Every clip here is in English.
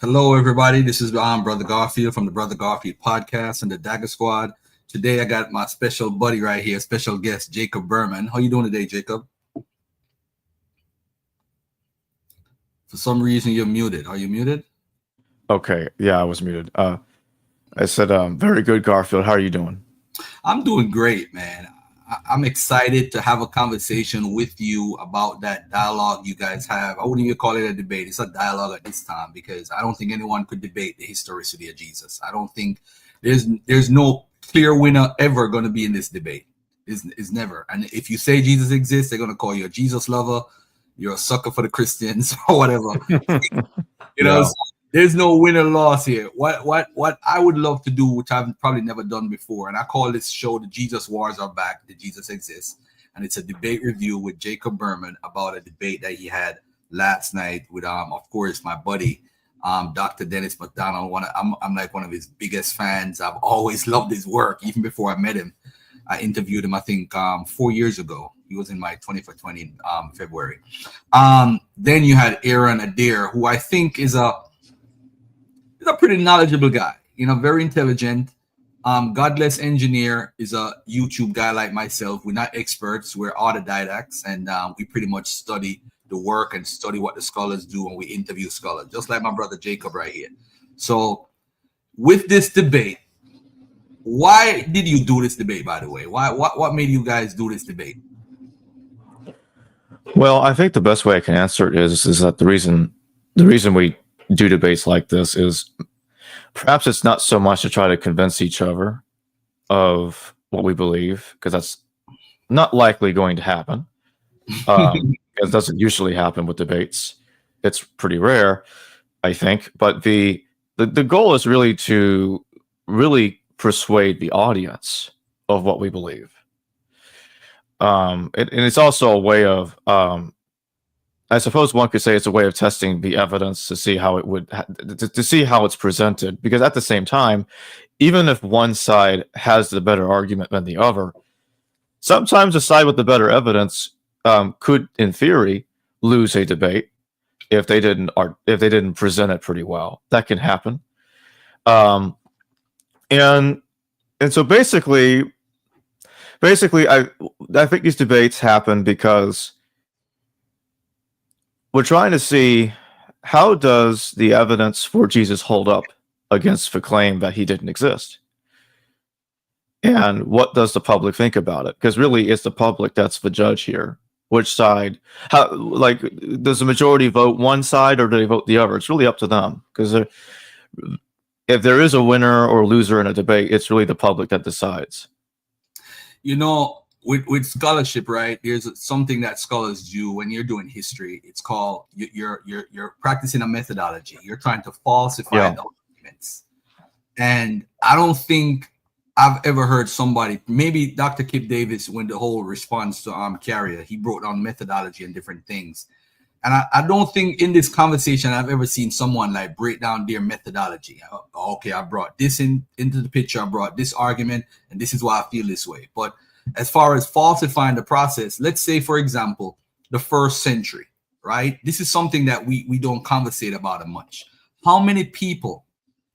Hello, everybody. This is Brother Garfield from the Brother Garfield podcast and the Dagger Squad. Today, I got my special buddy right here, special guest, Jacob Ehrman. How you doing today, Jacob? For some reason, you're muted. Are you muted? Okay. Yeah, I was muted. I said, very good, Garfield. How are you doing? I'm doing great, man. I'm excited to have a conversation with you about that dialogue you guys have. I wouldn't even call it a debate. It's a dialogue at this time because I don't think anyone could debate the historicity of Jesus. I don't think there's no clear winner ever going to be in this debate. Is never. And if you say Jesus exists, they're going to call you a Jesus lover. You're a sucker for the Christians or whatever. You know, so there's no win or loss here. What I would love to do, which I've probably never done before, and I call this show "The Jesus Wars Are Back." The Jesus Exists, and it's a debate review with Jacob Ehrman about a debate that he had last night with, of course, my buddy, Dr. Dennis McDonald. I'm like one of his biggest fans. I've always loved his work, even before I met him. I interviewed him, I think, 4 years ago. He was in my 20 for 20 February. Then you had Aaron Adair, who I think is a pretty knowledgeable guy, very intelligent. Godless Engineer is a YouTube guy like myself. We're not experts, we're autodidacts, and we pretty much study the work and study what the scholars do when we interview scholars, just like my brother Jacob right here. So with this debate, why did you do this debate, by the way? What made you guys do this debate? Well, I think the best way I can answer it is that the reason we do debates like this is perhaps it's not so much to try to convince each other of what we believe, because that's not likely going to happen. It doesn't usually happen with debates. It's pretty rare, I think. But the goal is really to persuade the audience of what we believe. And it's also a way of, I suppose one could say it's a way of testing the evidence to see how it would, to see how it's presented. Because at the same time, even if one side has the better argument than the other, sometimes the side with the better evidence could, in theory, lose a debate if they didn't present it pretty well. That can happen. And so basically, I think these debates happen because we're trying to see how does the evidence for Jesus hold up against the claim that he didn't exist, and what does the public think about it? Because really, it's the public that's the judge here. Which side? Does the majority vote one side or do they vote the other? It's really up to them, because if there is a winner or loser in a debate, it's really the public that decides. With scholarship, right? There's something that scholars do when you're doing history. It's called you're practicing a methodology. You're trying to falsify documents. And I don't think I've ever heard somebody, maybe Dr. Kip Davis, when the whole response to Carrier, he brought down methodology and different things. And I don't think in this conversation I've ever seen someone like break down their methodology. Okay, I brought this into the picture. I brought this argument, and this is why I feel this way. But as far as falsifying the process, let's say, for example, the first century, right? This is something that we don't conversate about much. How many people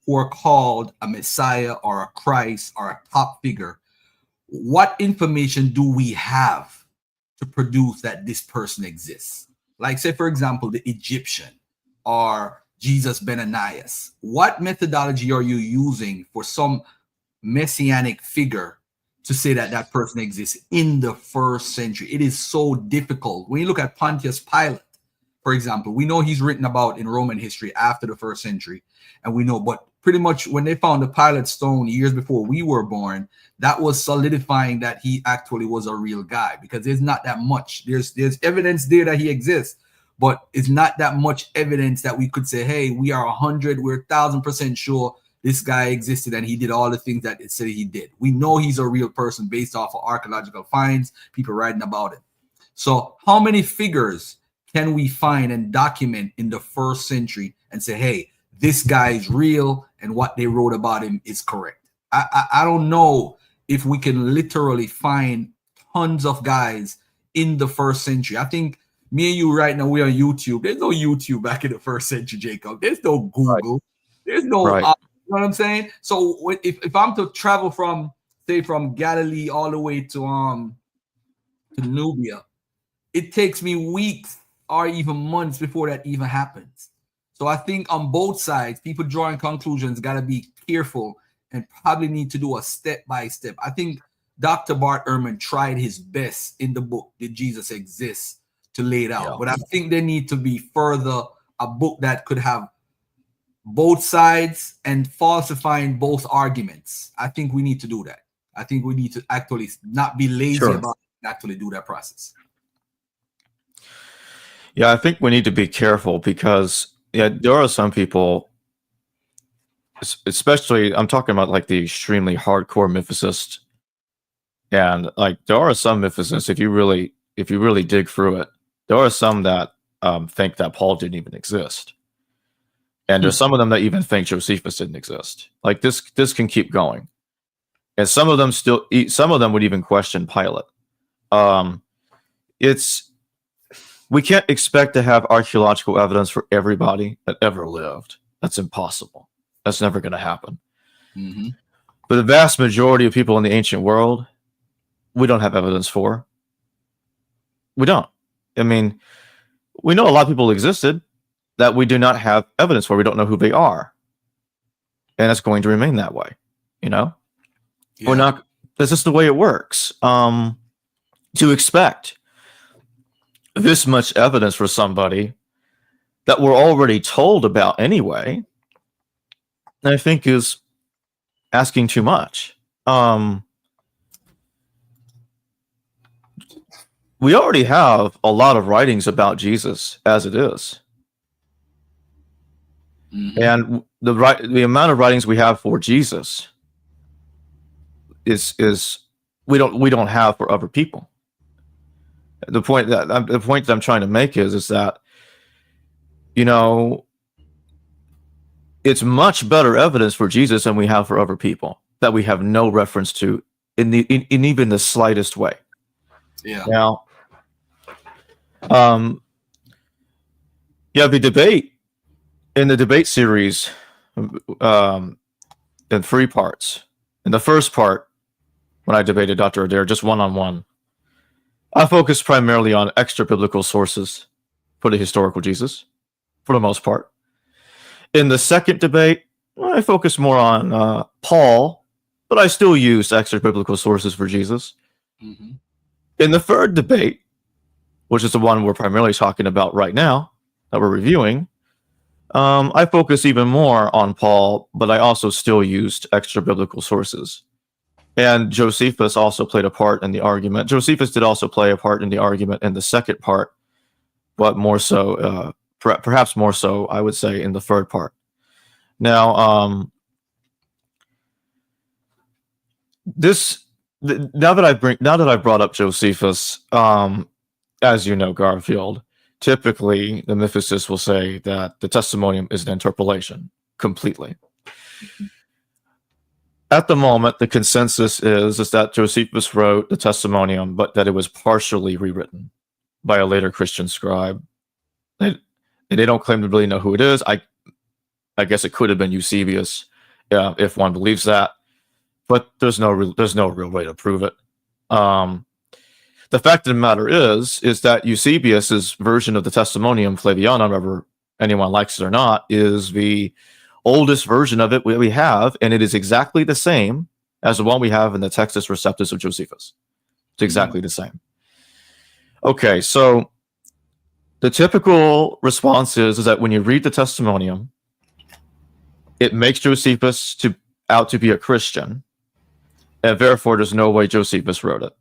who are called a Messiah or a Christ or a top figure, what information do we have to produce that this person exists? Like, say, for example, the Egyptian or Jesus ben Ananias. What methodology are you using for some messianic figure to say that that person exists in the first century? It is so difficult. When you look at Pontius Pilate, for example, we know he's written about in Roman history after the first century. And we know, but pretty much when they found the Pilate stone years before we were born, that was solidifying that he actually was a real guy, because there's not that much. There's evidence there that he exists, but it's not that much evidence that we could say, hey, we're 1,000% sure this guy existed and he did all the things that it said he did. We know he's a real person based off of archaeological finds, people writing about it. So how many figures can we find and document in the first century and say, hey, this guy is real and what they wrote about him is correct? I don't know if we can literally find tons of guys in the first century. I think Me and you right now, we're on YouTube. There's no YouTube back in the first century, Jacob. There's no Google. Right. There's no, Right. you know what I'm saying? So if I'm to travel from, say, from Galilee all the way to Nubia, it takes me weeks or even months before that even happens. So I think on both sides, people drawing conclusions got to be careful and probably need to do a step by step. I think Dr. Bart Ehrman tried his best in the book, Did Jesus Exist, to lay it out. Yeah. But I think there need to be further a book that could have both sides and falsifying both arguments. I think we need to do that. I think we need to actually not be lazy Sure. about it, actually do that process. Yeah, I think we need to be careful because there are some people, especially I'm talking about like the extremely hardcore mythicists, and like there are some mythicists, if you really dig through it, there are some that think that Paul didn't even exist, and there's some of them that even think Josephus didn't exist. Like this can keep going, and some of them would even question Pilate. We can't expect to have archaeological evidence for everybody that ever lived. That's impossible. That's never going to happen. Mm-hmm. But the vast majority of people in the ancient world, we don't have evidence for. We don't. I mean, we know a lot of people existed that we do not have evidence for. We don't know who they are. And it's going to remain that way. You know? Yeah. We're not, that's just the way it works. To expect this much evidence for somebody that we're already told about anyway, I think is asking too much. We already have a lot of writings about Jesus as it is. Mm-hmm. And the amount of writings we have for Jesus is we don't have for other people. The point that I'm trying to make is that, you know, it's much better evidence for Jesus than we have for other people that we have no reference to in even the slightest way. Yeah. Now, the debate in the debate series in 3 parts. In the first part, when I debated Dr. Adair just one-on-one, I focused primarily on extra biblical sources for the historical Jesus, for the most part. In the second debate, I focused more on Paul, but I still used extra biblical sources for Jesus. Mm-hmm. In the third debate, which is the one we're primarily talking about right now, that we're reviewing, I focused even more on Paul, but I also still used extra biblical sources. And Josephus also played a part in the argument. Josephus did also play a part in the argument in the second part, but more so, perhaps more so, I would say, in the third part. Now, now that I brought up Josephus, as you know, Garfield, typically the mythicists will say that the Testimonium is an interpolation completely. At the moment, the consensus is that Josephus wrote the Testimonium, but that it was partially rewritten by a later Christian scribe. They don't claim to really know who it is. I guess it could have been Eusebius, if one believes that, but there's no real way to prove it. The fact of the matter is that Eusebius's version of the Testimonium Flavianum, whether anyone likes it or not, is the oldest version of it we have, and it is exactly the same as the one we have in the Textus Receptus of Josephus. It's exactly the same. Okay, so the typical response is that when you read the Testimonium, it makes Josephus out to be a Christian, and therefore there's no way Josephus wrote it.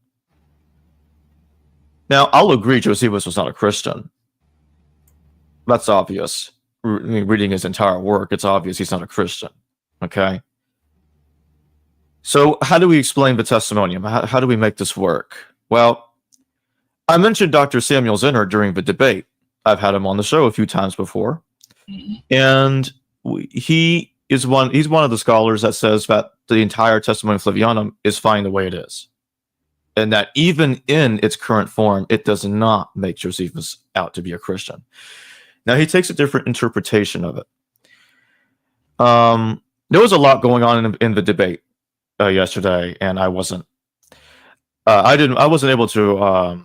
Now, I'll agree Josephus was not a Christian. That's obvious. Reading his entire work, it's obvious he's not a Christian. Okay? So how do we explain the Testimonium? How do we make this work? Well, I mentioned Dr. Samuel Zinner during the debate. I've had him on the show a few times before. And he's one of the scholars that says that the entire Testimonium Flavianum is fine the way it is. And that even in its current form, it does not make Josephus out to be a Christian. Now he takes a different interpretation of it. There was a lot going on in the debate yesterday, and I wasn't able to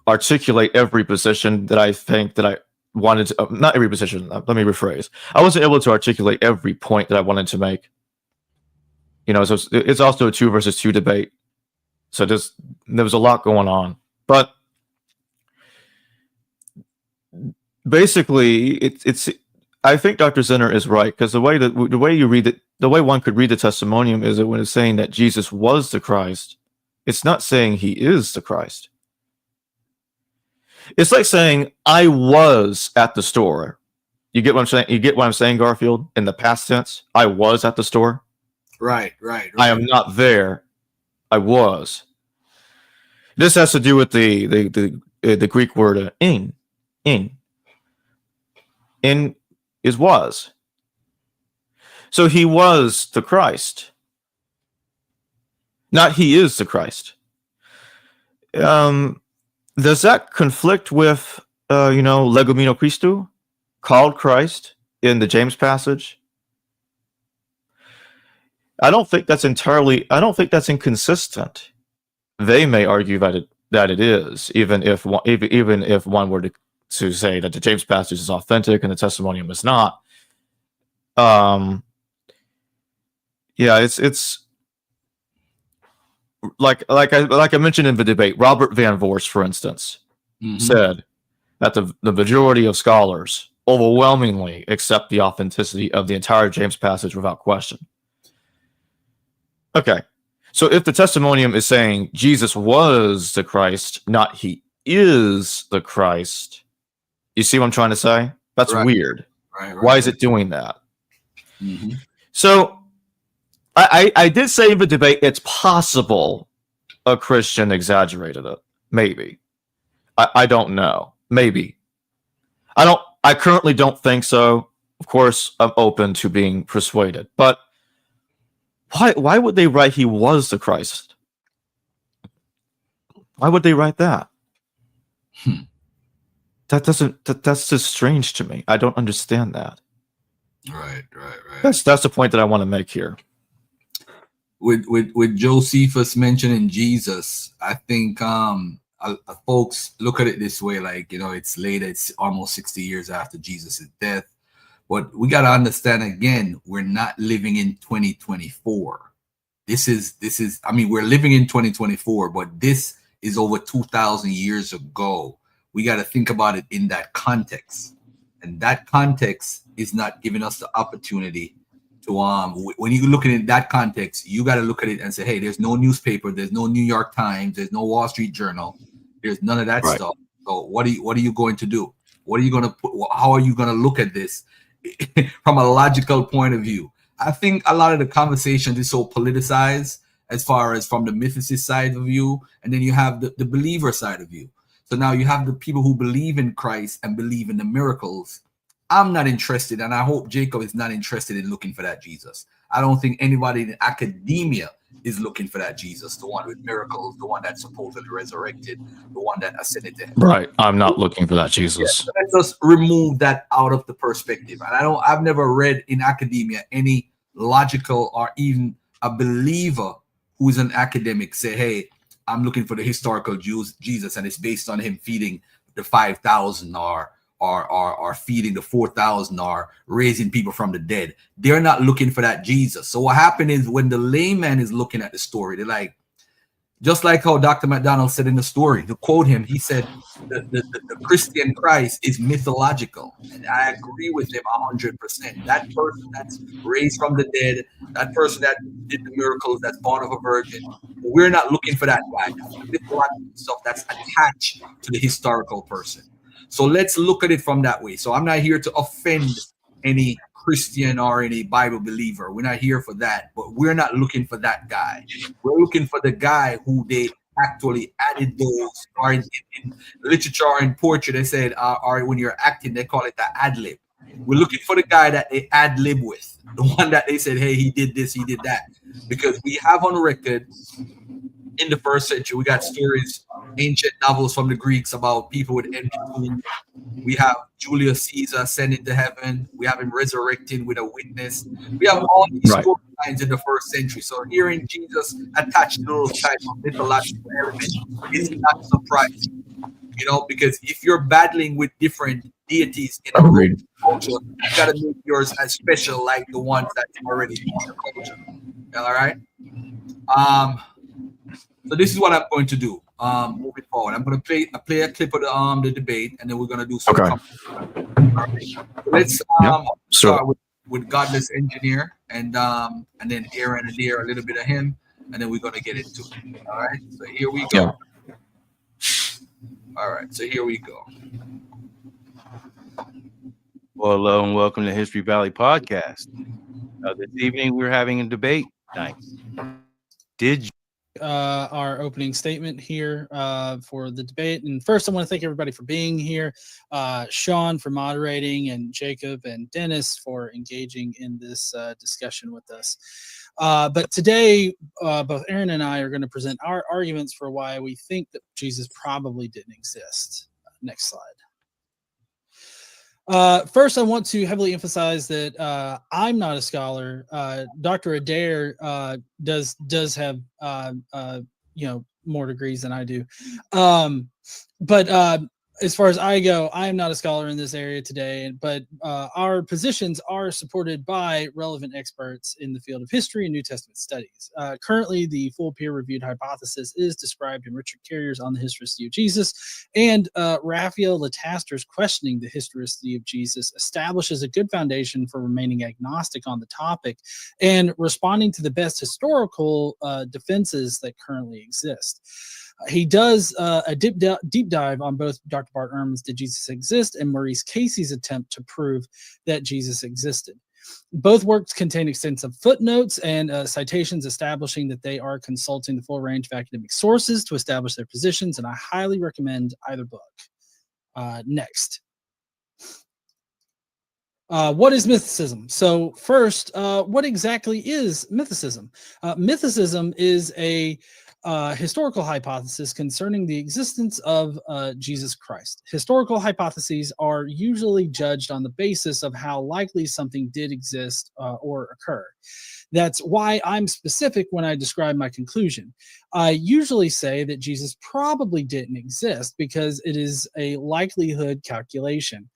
articulate every position that I think that I wanted to. Not every position. Let me rephrase. I wasn't able to articulate every point that I wanted to make. So it's also a 2 versus 2 debate. So there was a lot going on, but basically, it's. I think Dr. Zinner is right, because the way you read it, the way one could read the Testimonium is that when it's saying that Jesus was the Christ, it's not saying he is the Christ. It's like saying I was at the store. You get what I'm saying? You get what I'm saying, Garfield? In the past tense, I was at the store. Right. I am not there. I was. This has to do with the Greek word in. In is was. So he was the Christ. Not he is the Christ. Does that conflict with legumino Christou, called Christ in the James passage? I don't think that's inconsistent. They may argue that it is, even if one were to say that the James passage is authentic and the Testimonium is not. It's like I mentioned in the debate. Robert Van Voorst, for instance, said that the majority of scholars overwhelmingly accept the authenticity of the entire James passage without question. Okay, so if the Testimonium is saying Jesus was the Christ, not he is the Christ, you see what I'm trying to say? That's weird. Right. Why is it doing that? Mm-hmm. So I did say in the debate it's possible a Christian exaggerated it. Maybe. I don't know. Maybe. I currently don't think so. Of course, I'm open to being persuaded. But why would they write he was the Christ? Why would they write that? That's just strange to me. I don't understand that. Right. That's the point that I want to make here. With Josephus mentioning Jesus, I think folks look at it this way, like, it's late, it's almost 60 years after Jesus' death. But we got to understand, again, we're not living in 2024. This is, we're living in 2024, but this is over 2,000 years ago. We got to think about it in that context. And that context is not giving us the opportunity to, when you look at it in that context, you got to look at it and say, hey, there's no newspaper, there's no New York Times, there's no Wall Street Journal, there's none of that stuff. So what are you going to do? What are you going to put? How are you going to look at this from a logical point of view? I think a lot of the conversation is so politicized as far as from the mythicist side of view, and then you have the believer side of view. So now you have the people who believe in Christ and believe in the miracles. I'm not interested, and I hope Jacob is not interested in looking for that Jesus. I don't think anybody in academia is looking for that Jesus, the one with miracles, the one that supposedly resurrected, the one that ascended to heaven. Right. I'm not looking for that Jesus. Yeah, so let's just remove that out of the perspective. And I've never read in academia any logical or even a believer who's an academic say, hey, I'm looking for the historical Jesus, and it's based on him feeding the 5,000 or feeding the 4,000 or raising people from the dead. They're not looking for that Jesus. So what happened is when the layman is looking at the story, they're like, just like how Dr. McDonald said in the story, to quote him, he said, the Christian Christ is mythological. And I agree with him 100%. That person that's raised from the dead, that person that did the miracles, that's born of a virgin, we're not looking for that guy. That's the mythological stuff that's attached to the historical person. So let's look at it from that way. So I'm not here to offend any Christian or any Bible believer. We're not here for that, but we're not looking for that guy. We're looking for the guy who they actually added those, or in literature or in poetry, they said, or when you're acting, they call it the ad lib. We're looking for the guy that they ad lib with, the one that they said, hey, he did this, he did that. Because we have on record in the first century, we got stories ancient novels from the Greeks about people with empty tombs. We have Julius Caesar ascending to heaven. We have him resurrecting with a witness. We have all these Right. storylines in the first century. So hearing Jesus attached to those type of mythological elements is not surprising, because if you're battling with different deities in a Agreed. culture, you gotta make yours as special like the ones that's already in the culture. All right. So this is what I'm going to do. Moving forward, I'm going to play a clip of the debate, and then we're going to do some. Okay. All right. So let's start with Godless Engineer, and then Aaron and Deer, a little bit of him, and then we're going to get into it. All right. So here we go. Yeah. All right. So here we go. Well, hello and welcome to History Valley Podcast. This evening we're having a debate night. Did you? Our opening statement here for the debate. And first, I want to thank everybody for being here, Sean for moderating, and Jacob and Dennis for engaging in this discussion with us. But today, both Aaron and I are going to present our arguments for why we think that Jesus probably didn't exist. Next slide. First, I want to heavily emphasize that I'm not a scholar. Dr. Adair does have more degrees than I do. But as far as I go, I am not a scholar in this area today. But our positions are supported by relevant experts in the field of history and New Testament studies. Currently, the full peer-reviewed hypothesis is described in Richard Carrier's On the Historicity of Jesus, and Raphael Lataster's Questioning the Historicity of Jesus establishes a good foundation for remaining agnostic on the topic and responding to the best historical defenses that currently exist. He does a deep dive on both Dr. Bart Ehrman's Did Jesus Exist? And Maurice Casey's attempt to prove that Jesus existed. Both works contain extensive footnotes and citations establishing that they are consulting the full range of academic sources to establish their positions, and I highly recommend either book. Next. What is mythicism? So first, what exactly is mythicism? Mythicism is a historical hypothesis concerning the existence of Jesus Christ. Historical hypotheses are usually judged on the basis of how likely something did exist or occur. That's why I'm specific when I describe my conclusion. I usually say that Jesus probably didn't exist because it is a likelihood calculation.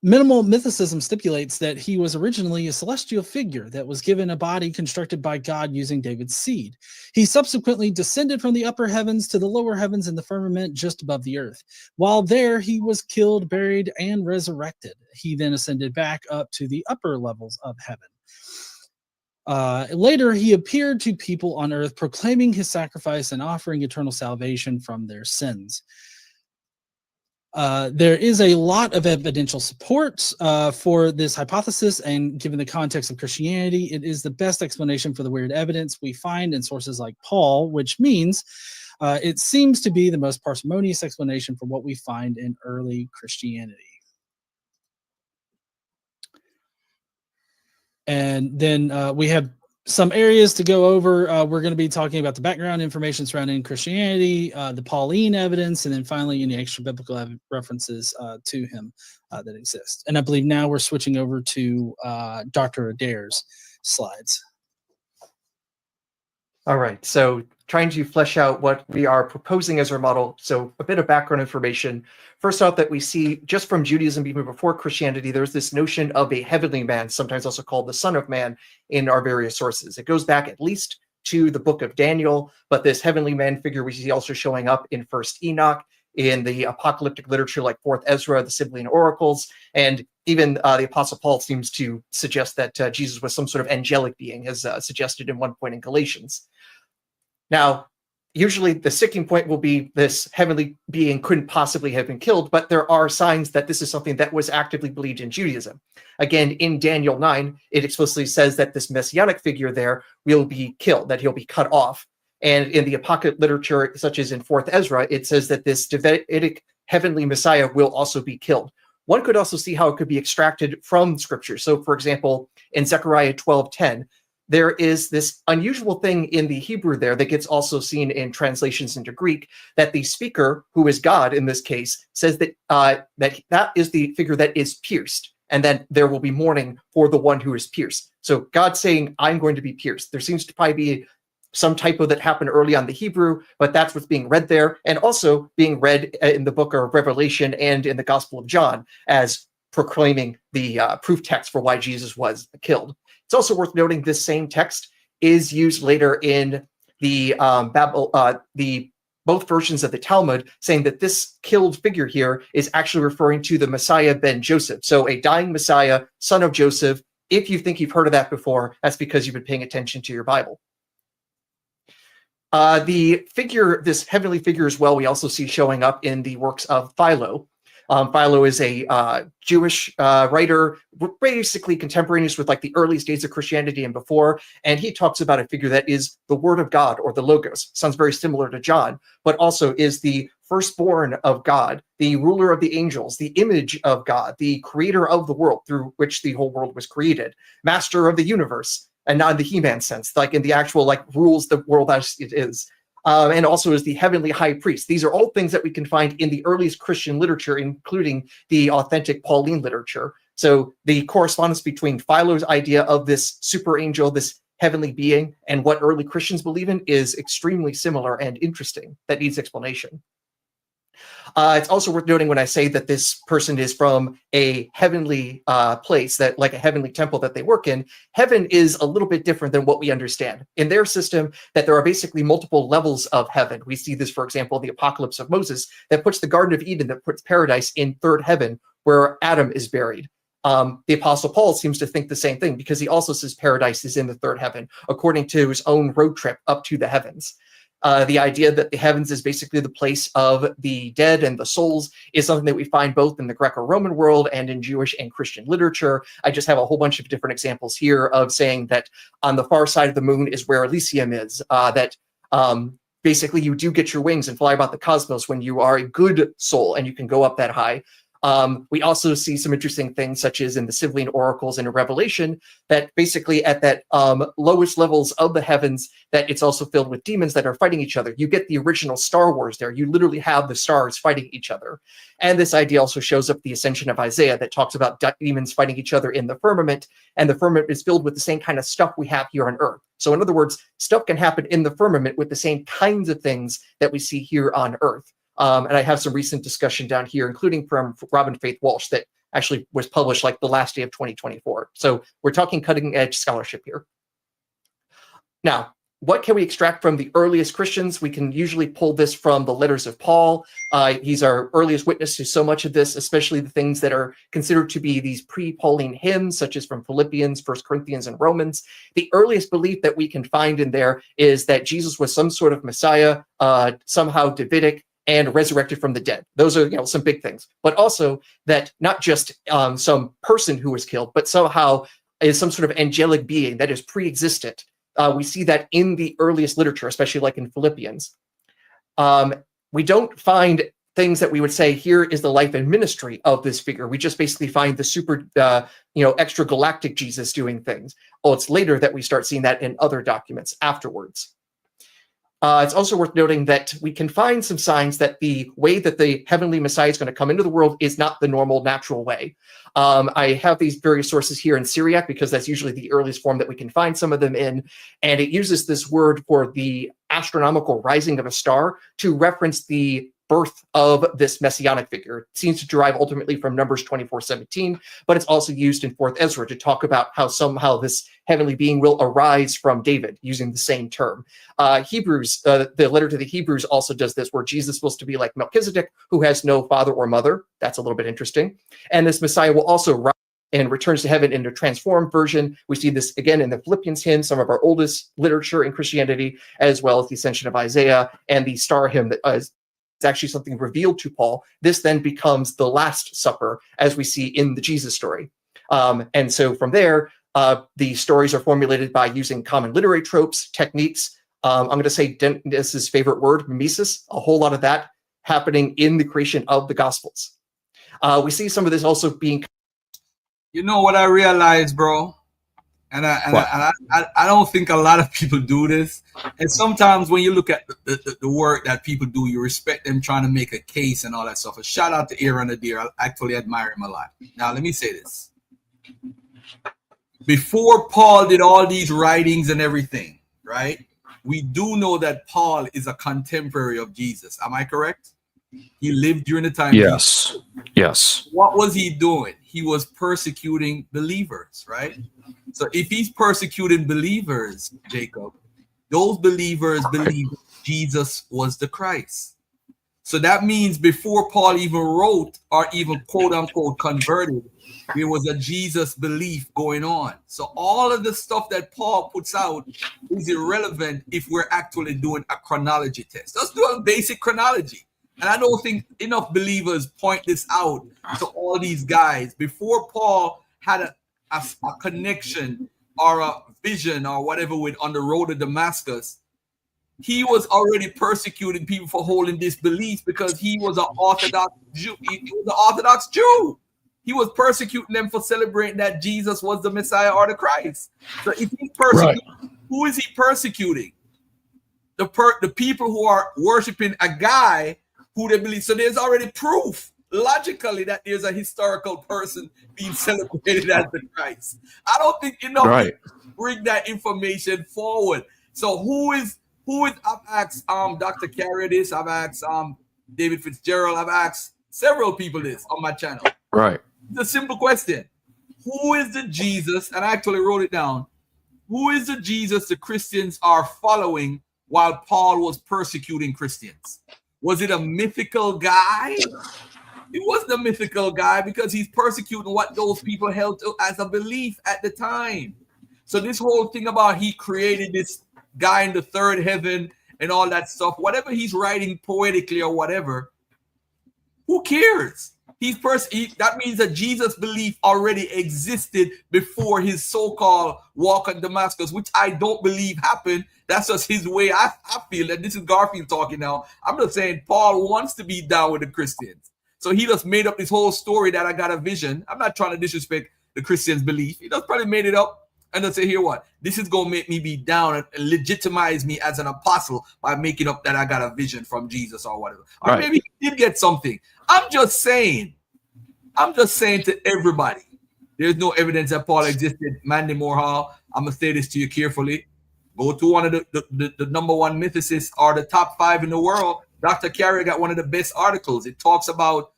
Minimal mythicism stipulates that he was originally a celestial figure that was given a body constructed by God using David's seed. He subsequently descended from the upper heavens to the lower heavens in the firmament just above the earth. While there, he was killed, buried, and resurrected. He then ascended back up to the upper levels of heaven. Later, he appeared to people on earth, proclaiming his sacrifice and offering eternal salvation from their sins. There is a lot of evidential support for this hypothesis, and given the context of Christianity, it is the best explanation for the weird evidence we find in sources like Paul, which means it seems to be the most parsimonious explanation for what we find in early Christianity. And then we have some areas to go over. We're going to be talking about the background information surrounding Christianity, the Pauline evidence, and then finally any extra biblical references to him that exist. And I believe now we're switching over to Dr. Adair's slides. All right, so trying to flesh out what we are proposing as our model. So a bit of background information. First off, that we see just from Judaism, even before Christianity, there's this notion of a heavenly man, sometimes also called the Son of Man, in our various sources. It goes back at least to the book of Daniel, but this heavenly man figure we see also showing up in First Enoch, in the apocalyptic literature like Fourth Ezra, the Sibylline Oracles, and even the Apostle Paul seems to suggest that Jesus was some sort of angelic being, as suggested in one point in Galatians. Now, usually the sticking point will be this heavenly being couldn't possibly have been killed, but there are signs that this is something that was actively believed in Judaism. Again, in Daniel 9, it explicitly says that this messianic figure there will be killed, that he'll be cut off. And in the apocalyptic literature, such as in Fourth Ezra, it says that this Davidic heavenly Messiah will also be killed. One could also see how it could be extracted from Scripture. So, for example, in Zechariah 12:10, there is this unusual thing in the Hebrew there that gets also seen in translations into Greek, that the speaker, who is God in this case, says that that is the figure that is pierced, and then there will be mourning for the one who is pierced. So God saying, I'm going to be pierced. There seems to probably be some typo that happened early on the Hebrew, but that's what's being read there, and also being read in the book of Revelation and in the Gospel of John as proclaiming the proof text for why Jesus was killed. It's also worth noting this same text is used later in the both versions of the Talmud, saying that this killed figure here is actually referring to the Messiah ben Joseph. So a dying Messiah, son of Joseph. If you think you've heard of that before, that's because you've been paying attention to your Bible. The figure, this heavenly figure as well, we also see showing up in the works of Philo. Philo is a Jewish writer, basically contemporaneous with like the earliest days of Christianity and before, and he talks about a figure that is the Word of God, or the Logos. Sounds very similar to John, but also is the firstborn of God, the ruler of the angels, the image of God, the creator of the world through which the whole world was created, master of the universe, and not in the He-Man sense, like in the actual like rules the world as it is. And also as the heavenly high priest. These are all things that we can find in the earliest Christian literature, including the authentic Pauline literature. So the correspondence between Philo's idea of this super angel, this heavenly being, and what early Christians believe in is extremely similar and interesting. That needs explanation. It's also worth noting when I say that this person is from a heavenly place, that like a heavenly temple that they work in, heaven is a little bit different than what we understand. In their system, that there are basically multiple levels of heaven. We see this, for example, in the Apocalypse of Moses, that puts the Garden of Eden, that puts paradise in third heaven, where Adam is buried. The Apostle Paul seems to think the same thing, because he also says paradise is in the third heaven, according to his own road trip up to the heavens. The idea that the heavens is basically the place of the dead and the souls is something that we find both in the Greco-Roman world and in Jewish and Christian literature. I just have a whole bunch of different examples here of saying that on the far side of the moon is where Elysium is, that basically you do get your wings and fly about the cosmos when you are a good soul and you can go up that high. We also see some interesting things, such as in the Sibylline oracles and in Revelation, that basically at that lowest levels of the heavens, that it's also filled with demons that are fighting each other. You get the original Star Wars there. You literally have the stars fighting each other. And this idea also shows up the Ascension of Isaiah, that talks about demons fighting each other in the firmament, and the firmament is filled with the same kind of stuff we have here on Earth. So in other words, stuff can happen in the firmament with the same kinds of things that we see here on Earth. And I have some recent discussion down here, including from Robin Faith Walsh, that actually was published like the last day of 2024. So we're talking cutting edge scholarship here. Now, what can we extract from the earliest Christians? We can usually pull this from the letters of Paul. He's our earliest witness to so much of this, especially the things that are considered to be these pre-Pauline hymns, such as from Philippians, 1 Corinthians, and Romans. The earliest belief that we can find in there is that Jesus was some sort of Messiah, somehow Davidic, and resurrected from the dead. Those are, some big things. But also that not just some person who was killed, but somehow is some sort of angelic being that is pre-existent. We see that in the earliest literature, especially like in Philippians. We don't find things that we would say, here is the life and ministry of this figure. We just basically find the super, extra galactic Jesus doing things. Oh, it's later that we start seeing that in other documents afterwards. It's also worth noting that we can find some signs that the way that the heavenly Messiah is going to come into the world is not the normal, natural way. I have these various sources here in Syriac, because that's usually the earliest form that we can find some of them in, and it uses this word for the astronomical rising of a star to reference the birth of this messianic figure. It seems to derive ultimately from Numbers 24:17, but it's also used in 4th Ezra to talk about how somehow this heavenly being will arise from David, using the same term. Hebrews, the letter to the Hebrews also does this, where Jesus is supposed to be like Melchizedek, who has no father or mother. That's a little bit interesting. And this Messiah will also rise and returns to heaven in a transformed version. We see this again in the Philippians hymn, some of our oldest literature in Christianity, as well as the Ascension of Isaiah and the Star hymn that is actually something revealed to Paul. This then becomes the Last Supper, as we see in the Jesus story. And so from there, the stories are formulated by using common literary tropes, techniques. I'm going to say Dennis's favorite word, mimesis, a whole lot of that happening in the creation of the Gospels. We see some of this also being... You know what I realized, bro? And I don't think a lot of people do this. And sometimes when you look at the work that people do, you respect them trying to make a case and all that stuff. A shout out to Ehrman the Deer. I actually admire him a lot. Now, let me say this. Before Paul did all these writings and everything, right? We do know that Paul is a contemporary of Jesus. Am I correct? He lived during the time. Yes. Yes. What was he doing? He was persecuting believers, right? So if he's persecuting believers, Jacob, those believers believed Jesus was the Christ. So that means before Paul even wrote or even quote unquote converted, there was a Jesus belief going on. So all of the stuff that Paul puts out is irrelevant if we're actually doing a chronology test. Let's do a basic chronology. And I don't think enough believers point this out to all these guys. Before Paul had a connection or a vision or whatever with on the road to Damascus, he was already persecuting people for holding this belief because he was an Orthodox Jew. He was an Orthodox Jew. He was persecuting them for celebrating that Jesus was the Messiah or the Christ. So if he's persecuting, who is he persecuting? The people who are worshiping a guy who they believe. So there's already proof logically that there's a historical person being celebrated as the Christ. I don't think enough people bring that information forward. So who is I've asked Dr. Carrier this, I've asked David Fitzgerald, I've asked several people this on my channel. Right. It's a simple question. Who is the Jesus, and I actually wrote it down, who is the Jesus the Christians are following while Paul was persecuting Christians? Was it a mythical guy? It wasn't a mythical guy because he's persecuting what those people held to as a belief at the time. So this whole thing about he created this guy in the third heaven and all that stuff, whatever he's writing poetically or whatever, who cares? That means that Jesus' belief already existed before his so-called walk on Damascus, which I don't believe happened. That's just his way. I feel that this is Garfield talking now. I'm just saying Paul wants to be down with the Christians. So he just made up this whole story that I got a vision. I'm not trying to disrespect the Christians' belief. He just probably made it up and then say, here what? This is going to make me be down and legitimize me as an apostle by making up that I got a vision from Jesus or whatever. Or maybe he did get something. I'm just saying to everybody, there's no evidence that Paul existed. Mandy Moorhall, I'm going to say this to you carefully. Go to one of the number one mythicists or the top 5 in the world. Dr. Carrier got one of the best articles. It talks about,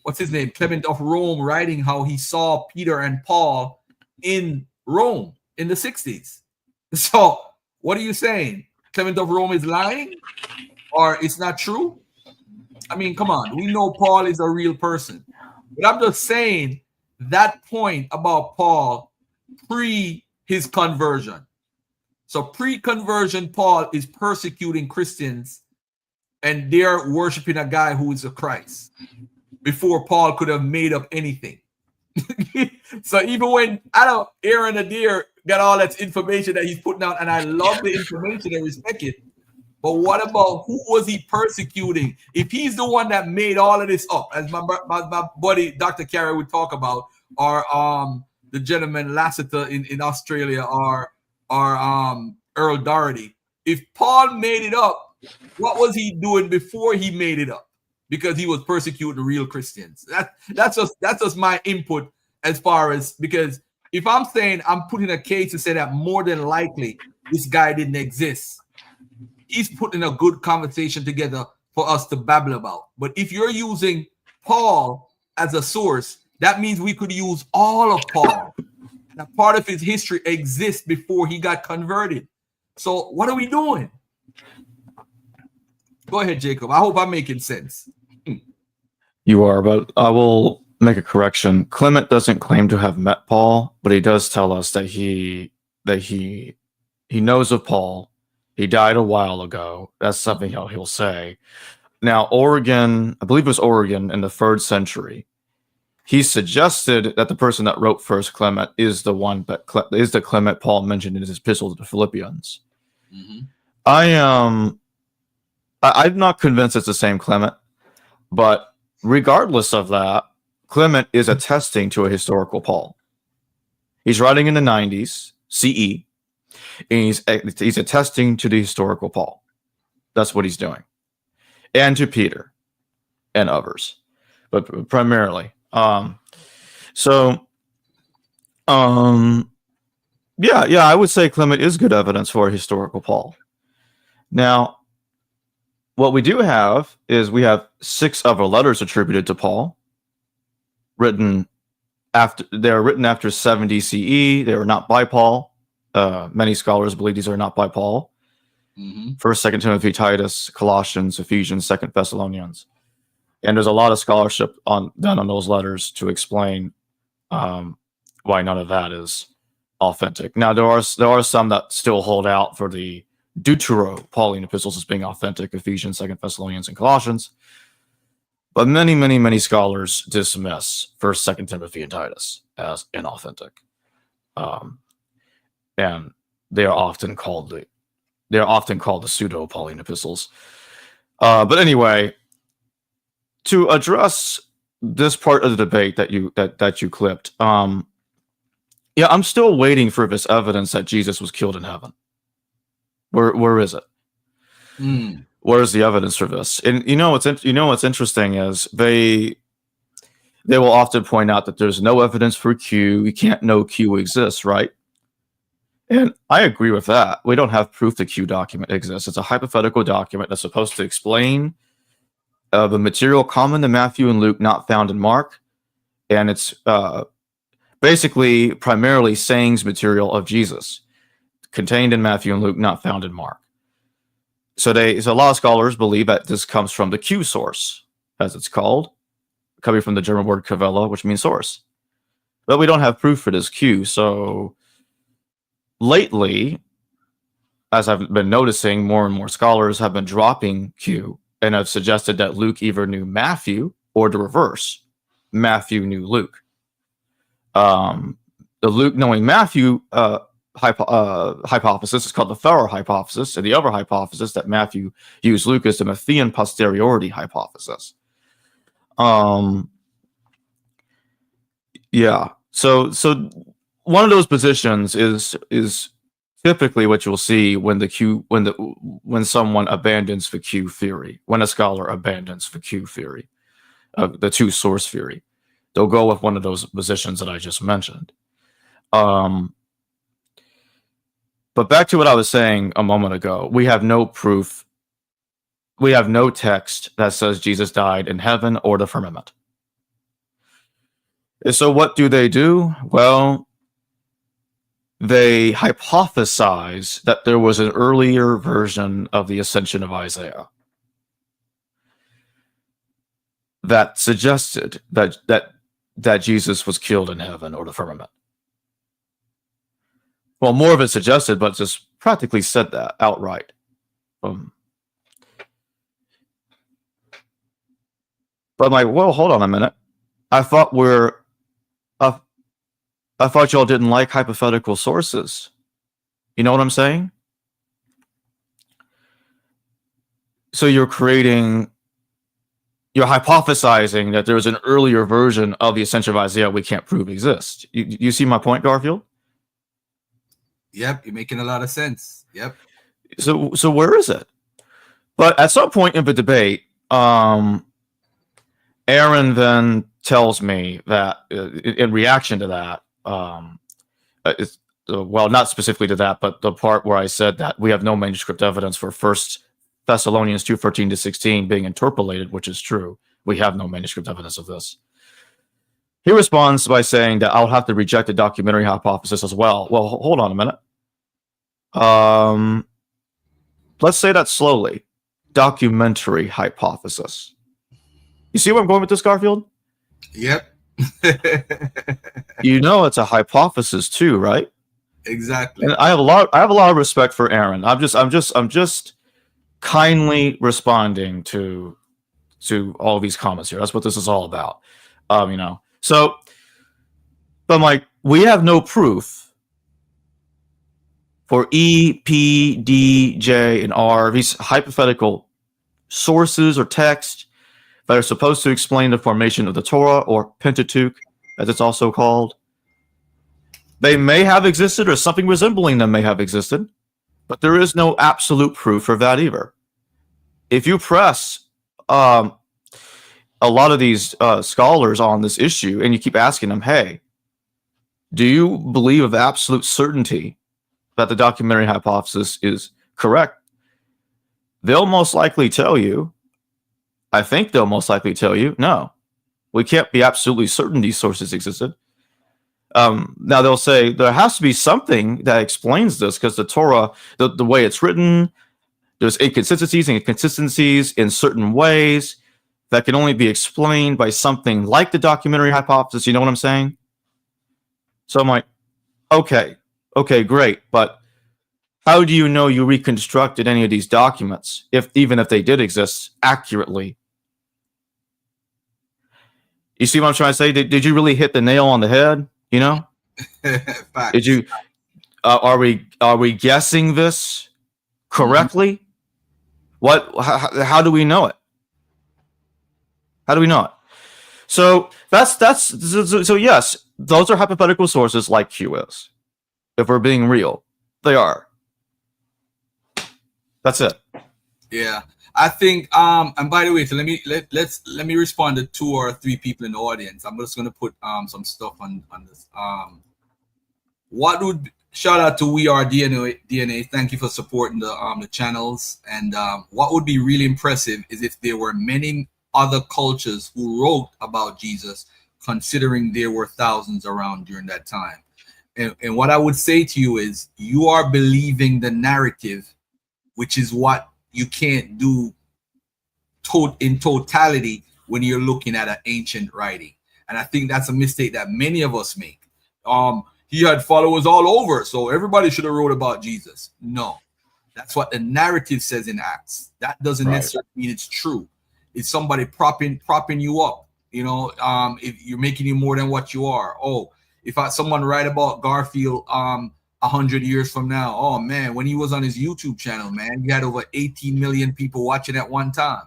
what's his name? Clement of Rome writing how he saw Peter and Paul in Rome in the 60s. So what are you saying? Clement of Rome is lying or it's not true? I mean, come on. We know Paul is a real person. But I'm just saying that point about Paul pre his conversion. So pre-conversion, Paul is persecuting Christians and they're worshiping a guy who is a Christ before Paul could have made up anything. So even when Aaron Adair got all that information that he's putting out, and I love the information and respect it, but what about who was he persecuting? If he's the one that made all of this up, as my buddy Dr. Carey would talk about, or the gentleman Lassiter in Australia, or Earl Doherty, if Paul made it up, what was he doing before he made it up? Because he was persecuting real Christians. That's just my input as far as, because if I'm saying I'm putting a case to say that more than likely this guy didn't exist, he's putting a good conversation together for us to babble about. But if you're using Paul as a source, that means we could use all of Paul. And a part of his history exists before he got converted. So what are we doing? Go ahead, Jacob. I hope I'm making sense. You are, but I will make a correction. Clement doesn't claim to have met Paul, but he does tell us that he knows of Paul. He died a while ago. That's something he'll say. Now, Origen, I believe it was Origen in the 3rd century, he suggested that the person that wrote First Clement is the one that is the Clement Paul mentioned in his epistle to the Philippians. Mm-hmm. I'm not convinced it's the same Clement, but regardless of that, Clement is attesting to a historical Paul. He's writing in the 90s CE, and he's attesting to the historical Paul. That's what he's doing, and to Peter and others, but primarily. Yeah, I would say Clement is good evidence for a historical Paul. Now, what we do have is we have 6 other letters attributed to Paul, written after 70 CE. They were not by Paul. Many scholars believe these are not by Paul. First, Second Timothy, Titus, Colossians, Ephesians, Second Thessalonians, and there's a lot of scholarship done on those letters to explain why none of that is authentic. Now, there are some that still hold out for the Deutero-Pauline epistles as being authentic: Ephesians, Second Thessalonians, and Colossians. But many scholars dismiss First, Second Timothy, and Titus as inauthentic, and they are often called the pseudo-Pauline epistles. But anyway, to address this part of the debate that you clipped, I'm still waiting for this evidence that Jesus was killed in heaven. Where is it? Where is the evidence for this? And what's interesting is they will often point out that there's no evidence for Q. You can't know Q exists, right? And I agree with that. We don't have proof the Q document exists. It's a hypothetical document that's supposed to explain the material common to Matthew and Luke, not found in Mark, and it's basically primarily sayings material of Jesus, contained in Matthew and Luke, not found in Mark. So a lot of scholars believe that this comes from the Q source, as it's called, coming from the German word Quelle, which means source. But we don't have proof for this Q. So lately, as I've been noticing, more and more scholars have been dropping Q and have suggested that Luke either knew Matthew or the reverse. Matthew knew Luke. The Luke knowing Matthew hypothesis is called the Farrer hypothesis, and the other hypothesis that Matthew used Luke is the Matthean posteriority hypothesis. So one of those positions is typically what you'll see when someone abandons the Q theory, when a scholar abandons the Q theory, the two source theory. They'll go with one of those positions that I just mentioned. But back to what I was saying a moment ago, we have no proof. We have no text that says Jesus died in heaven or the firmament. So what do? Well, they hypothesize that there was an earlier version of the ascension of Isaiah that suggested that Jesus was killed in heaven or the firmament. Well, more of it suggested, but just practically said that outright. But I'm like, well, hold on a minute. I thought y'all didn't like hypothetical sources. You know what I'm saying? So you're hypothesizing that there was an earlier version of the ascension of Isaiah we can't prove exists. You see my point, Garfield? Yep, you're making a lot of sense. Yep. So where is it? But at some point in the debate, Ehrman then tells me that in reaction to that, well, not specifically to that, but the part where I said that we have no manuscript evidence for 1 Thessalonians 2:13-16 being interpolated, which is true. We have no manuscript evidence of this. He responds by saying that I'll have to reject the documentary hypothesis as well. Well, hold on a minute. Let's say that slowly. Documentary hypothesis. You see where I'm going with this, Garfield? Yep. You know it's a hypothesis too, right? Exactly. And I have a lot of respect for Ehrman. I'm just kindly responding to all these comments here. That's what this is all about. So, but I'm like, we have no proof for E, P, D, J, and R, these hypothetical sources or text that are supposed to explain the formation of the Torah, or Pentateuch, as it's also called. They may have existed, or something resembling them may have existed, but there is no absolute proof of that either. If you press a lot of these scholars on this issue, and you keep asking them, hey, do you believe with absolute certainty that the documentary hypothesis is correct? They'll most likely tell you, I think they'll most likely tell you, no, we can't be absolutely certain these sources existed. Now they'll say there has to be something that explains this, because the Torah, the way it's written, there's inconsistencies and inconsistencies in certain ways that can only be explained by something like the documentary hypothesis. You know what I'm saying? So I'm like, okay, great. But how do you know you reconstructed any of these documents, even if they did exist, accurately? You see what I'm trying to say? Did you really hit the nail on the head? You know? Did you? Are we guessing this correctly? Mm-hmm. How do we know it? How do we know it? So so yes, those are hypothetical sources like Q is. If we're being real, they are. That's it. Yeah, I think. And by the way, so let me respond to 2 or 3 people in the audience. I'm just gonna put some stuff on this. Shout out to We Are DNA. Thank you for supporting the channels. And what would be really impressive is if there were many other cultures who wrote about Jesus, considering there were thousands around during that time. And what I would say to you is, you are believing the narrative, which is what you can't do in totality when you're looking at an ancient writing. And I think that's a mistake that many of us make. He had followers all over, so everybody should have wrote about Jesus. No, that's what the narrative says in Acts. That doesn't necessarily mean it's true. It's somebody propping you up. You know, if you're making you more than what you are. Oh, if someone write about Garfield 100 years from now, oh man, when he was on his YouTube channel, man, he had over 18 million people watching at one time.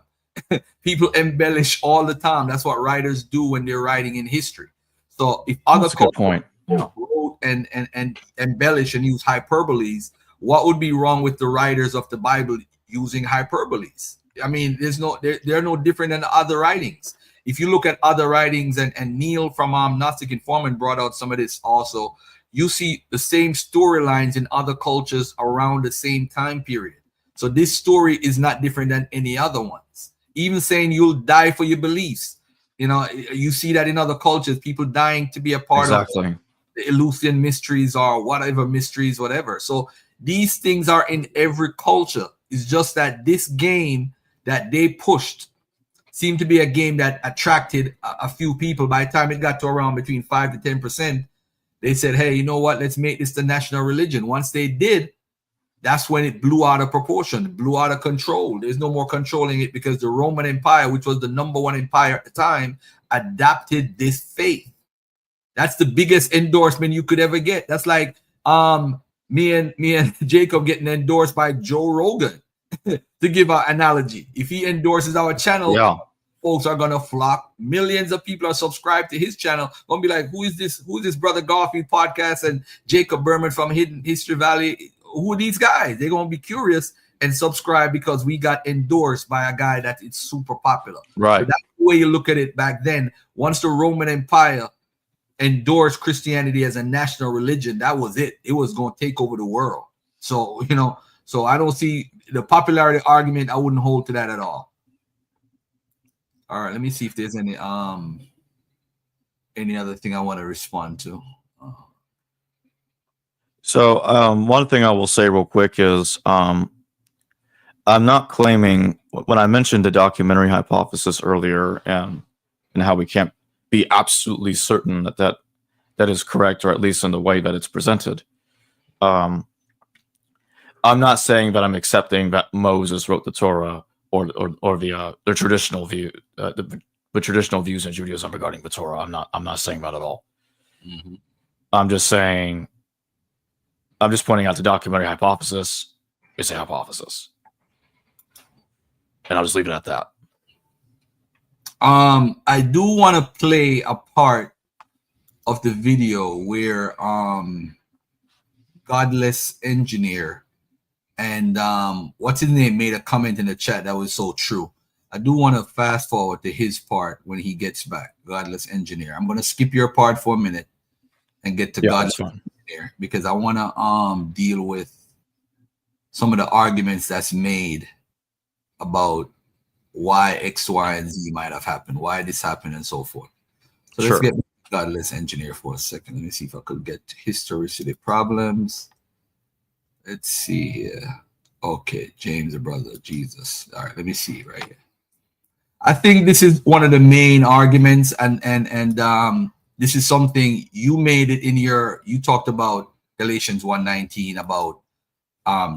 People embellish all the time. That's what writers do when they're writing in history. So if other point. wrote and embellish and use hyperboles, what would be wrong with the writers of the Bible using hyperboles? I mean, they're no different than other writings. If you look at other writings, and Neil from Gnostic Informant brought out some of this also, you see the same storylines in other cultures around the same time period. So this story is not different than any other ones. Even saying you'll die for your beliefs, you know, you see that in other cultures, people dying to be a part of the Eleusinian mysteries or whatever mysteries, whatever. So these things are in every culture. It's just that this game that they pushed seemed to be a game that attracted a few people. By the time it got to around between 5 to 10%, they said, hey, you know what? Let's make this the national religion. Once they did, that's when it blew out of proportion, blew out of control. There's no more controlling it, because the Roman Empire, which was the #1 empire at the time, adopted this faith. That's the biggest endorsement you could ever get. That's like me and Jacob getting endorsed by Joe Rogan, to give an analogy. If he endorses our channel, folks are gonna flock. Millions of people are subscribed to his channel. Gonna be like, who is this Brother Garfield podcast and Jacob Berman from Hidden History Valley? Who are these guys? They're gonna be curious and subscribe because we got endorsed by a guy that is super popular. Right. So that's the way you look at it back then. Once the Roman Empire endorsed Christianity as a national religion, that was it. It was going to take over the world. So, you know, so I don't see the popularity argument. I wouldn't hold to that at all. All right, let me see if there's any other thing I want to respond to. So one thing I will say real quick is I'm not claiming, when I mentioned the documentary hypothesis earlier and how we can't be absolutely certain that is correct, or at least in the way that it's presented. I'm not saying that I'm accepting that Moses wrote the Torah or the traditional view, the traditional views in Judaism regarding the Torah. I'm not saying that at all. Mm-hmm. I'm just pointing out the documentary hypothesis is a hypothesis, and I'll just leave it at that. I do want to play a part of the video where Godless Engineer and what's his name made a comment in the chat that was so true. I do want to fast forward to his part when he gets back. Godless Engineer. I'm going to skip your part for a minute and get to Godless Engineer because I want to deal with some of the arguments that's made about why X, Y, and Z might have happened, why this happened, and so forth. So let's get Godless Engineer for a second. Let me see if I could get historicity problems. Let's see here. Okay, James, the brother of Jesus. All right, let me see right here. I think this is one of the main arguments, and this is something you made it in your. You talked about Galatians 1:19 about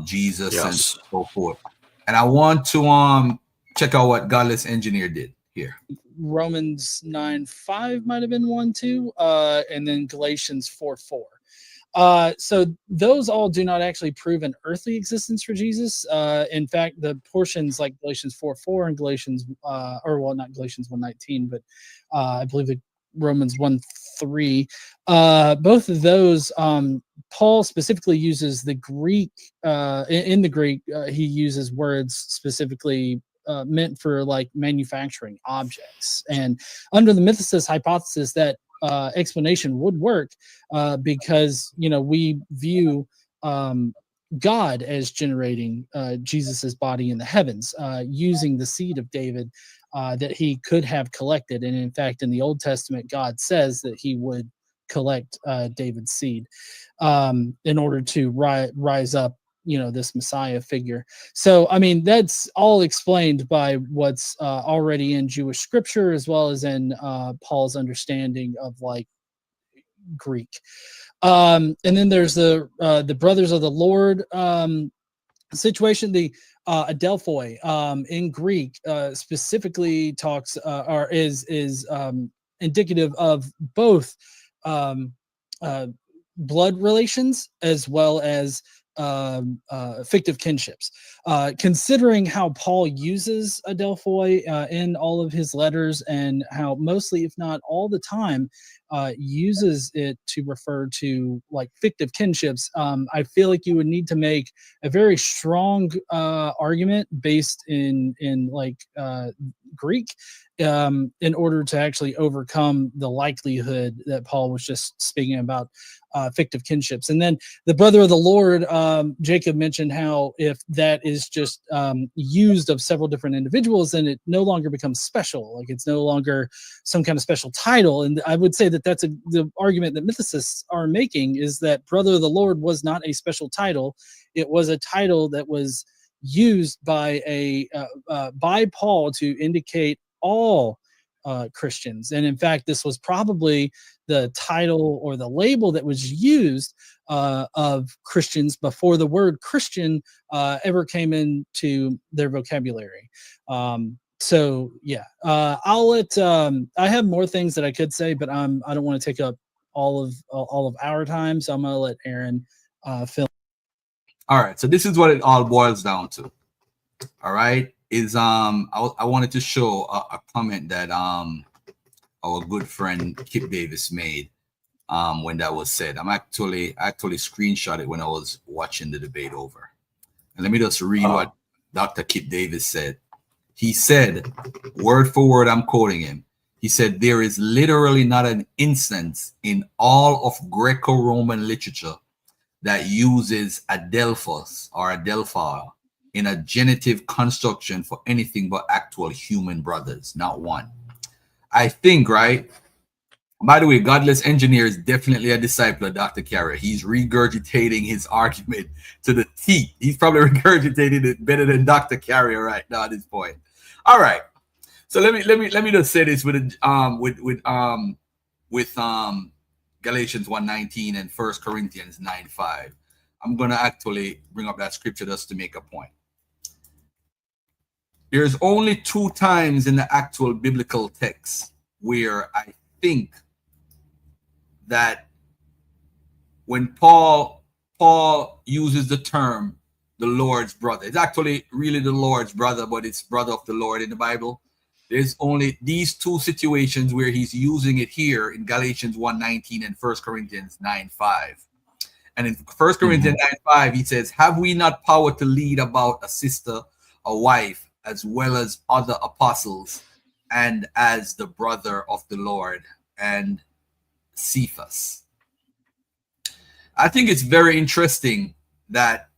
Jesus and so forth, and I want to check out what Godless Engineer did here. Romans 9:5 might have been 1-2, and then Galatians 4:4. So those all do not actually prove an earthly existence for Jesus. In fact, the portions like Galatians 4:4 and Galatians, or well, not Galatians 1:19, but I believe the Romans 1:3, both of those, Paul specifically uses the Greek. In the Greek, he uses words specifically meant for like manufacturing objects, and under the mythicist hypothesis that explanation would work because we view God as generating Jesus's body in the heavens using the seed of David that he could have collected, and in fact in the Old Testament God says that he would collect David's seed in order to rise up this Messiah figure. So I mean that's all explained by what's already in Jewish scripture as well as in Paul's understanding of like Greek. And then there's the brothers of the Lord situation. The Adelphoi in Greek specifically talks or is indicative of both blood relations as well as fictive kinships. Considering how Paul uses Adelphoi in all of his letters and how mostly, if not all the time, uses it to refer to like fictive kinships, I feel like you would need to make a very strong argument based in like Greek in order to actually overcome the likelihood that Paul was just speaking about fictive kinships. And then the brother of the Lord, Jacob mentioned how if that is just used of several different individuals, then it no longer becomes special. Like it's no longer some kind of special title. And I would say that that's the argument that mythicists are making is that brother of the Lord was not a special title. It was a title that was used by by Paul to indicate all Christians. And in fact, this was probably the title or the label that was used of Christians before the word Christian ever came into their vocabulary. So yeah, I'll let I have more things that I could say, but I don't want to take up all of our time, so I'm gonna let Aaron fill. All right, so this is what it all boils down to. All right, is I wanted to show a comment that our good friend Kip Davis made when that was said. I actually screenshot it when I was watching the debate over. And let me just read what Dr. Kip Davis said. He said, word for word, I'm quoting him. He said, there is literally not an instance in all of Greco-Roman literature that uses adelphos or adelphi in a genitive construction for anything but actual human brothers, not one. I think, right? By the way, Godless Engineer is definitely a disciple of Dr. Carrier. He's regurgitating his argument to the teeth. He's probably regurgitating it better than Dr. Carrier right now at this point. All right. So let me just say this with Galatians 1:19 and 1 Corinthians 9:5. I'm gonna actually bring up that scripture just to make a point. There's only 2 times in the actual biblical text where I think that when Paul uses the term the Lord's brother, it's actually really the Lord's brother, but it's brother of the Lord in the Bible. There's only these two situations where he's using it here in Galatians 1:19 and 1 Corinthians 9:5. And in 1 Corinthians 9:5, he says, have we not power to lead about a sister, a wife, as well as other apostles, and as the brother of the Lord and Cephas? I think it's very interesting that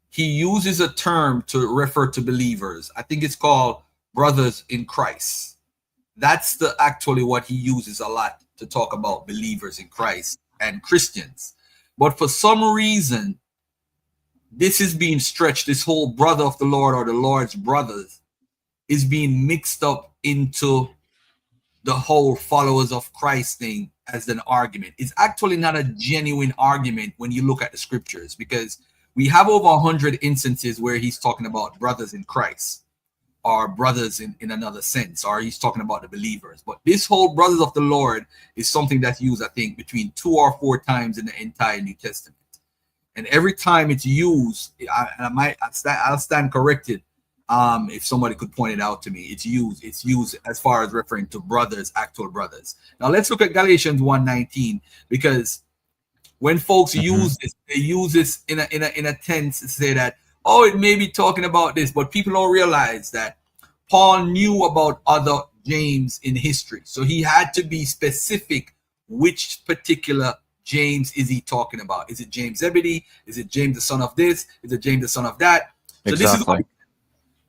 he uses a term to refer to believers. I think it's called brothers in Christ. That's actually what he uses a lot to talk about believers in Christ and Christians. But for some reason, this is being stretched. This whole brother of the Lord or the Lord's brothers is being mixed up into the whole followers of Christ thing as an argument. It's actually not a genuine argument when you look at the scriptures, because we have over 100 instances where he's talking about brothers in Christ, or brothers in another sense, or he's talking about the believers. But this whole brothers of the Lord is something that's used, I think, between 2 or 4 times in the entire New Testament. And every time it's used, I'll stand corrected if somebody could point it out to me. It's used as far as referring to brothers, actual brothers. Now let's look at Galatians 1:19, because when folks use this, they use this in a tense to say that, oh, it may be talking about this, but people don't realize that Paul knew about other James in history. So he had to be specific which particular James is he talking about. Is it James Zebedee? Is it James the son of this? Is it James the son of that? So Exactly. this is what,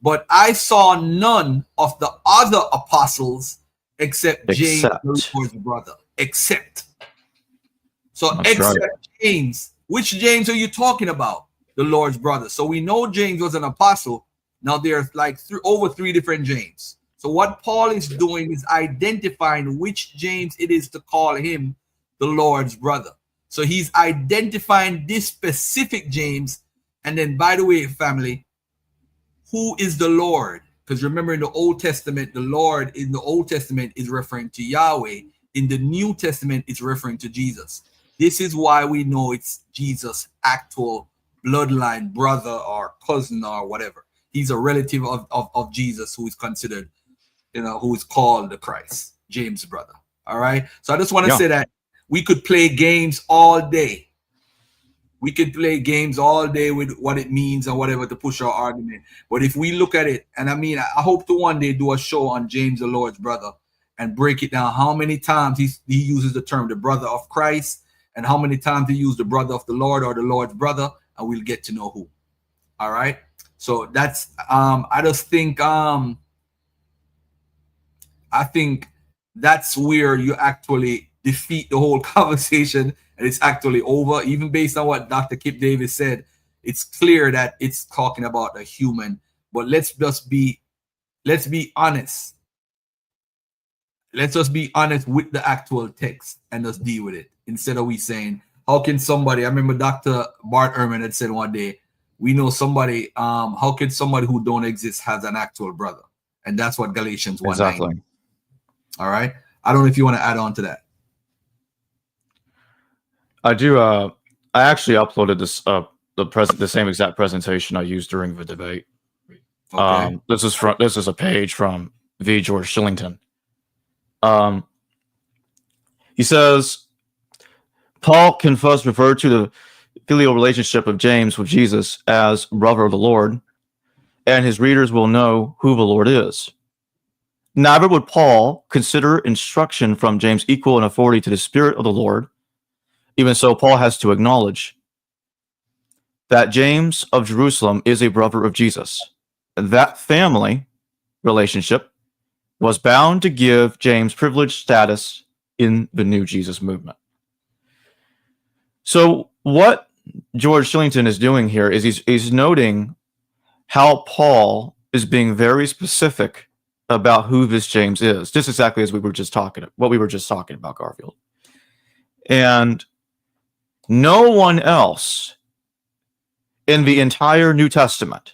but I saw none of the other apostles except James, the Lord's brother. Except. So That's except right. James. Which James are you talking about? The Lord's brother. So we know James was an apostle. Now there's like over 3 different James. So what Paul is doing is identifying which James it is to call him the Lord's brother. So he's identifying this specific James. And then, by the way, family, who is the Lord? Because remember, in the Old Testament, the Lord in the Old Testament is referring to Yahweh. In the New Testament, it's referring to Jesus. This is why we know it's Jesus' actual bloodline brother or cousin or whatever. He's a relative of Jesus who is considered, who is called the Christ, James' brother. All right. So I just want to say that we could play games all day. We could play games all day with what it means or whatever to push our argument. But if we look at it, and I mean, I hope to one day do a show on James, the Lord's brother, and break it down. How many times he uses the term the brother of Christ, and how many times he used the brother of the Lord or the Lord's brother, and we'll get to know who. All right. So that's I just think I think that's where you actually defeat the whole conversation, and it's actually over. Even based on what Dr. Kip Davis said, it's clear that it's talking about a human. But let's be honest. Let's just be honest with the actual text and just deal with it, instead of we saying, how can somebody, I remember Dr. Bart Ehrman had said one day, we know somebody, how can somebody who don't exist has an actual brother? And that's what Galatians 1:9. Exactly. All right. I don't know if you want to add on to that. I do. I actually uploaded this the same exact presentation I used during the debate. Okay. This is a page from V. George Shillington. He says Paul can first refer to the filial relationship of James with Jesus as brother of the Lord, and his readers will know who the Lord is. Neither would Paul consider instruction from James equal in authority to the Spirit of the Lord. Even so, Paul has to acknowledge that James of Jerusalem is a brother of Jesus. That family relationship was bound to give James privileged status in the new Jesus movement. So what George Shillington is doing here is he's noting how Paul is being very specific about who this James is, just exactly as what we were just talking about, Garfield. And no one else in the entire New Testament,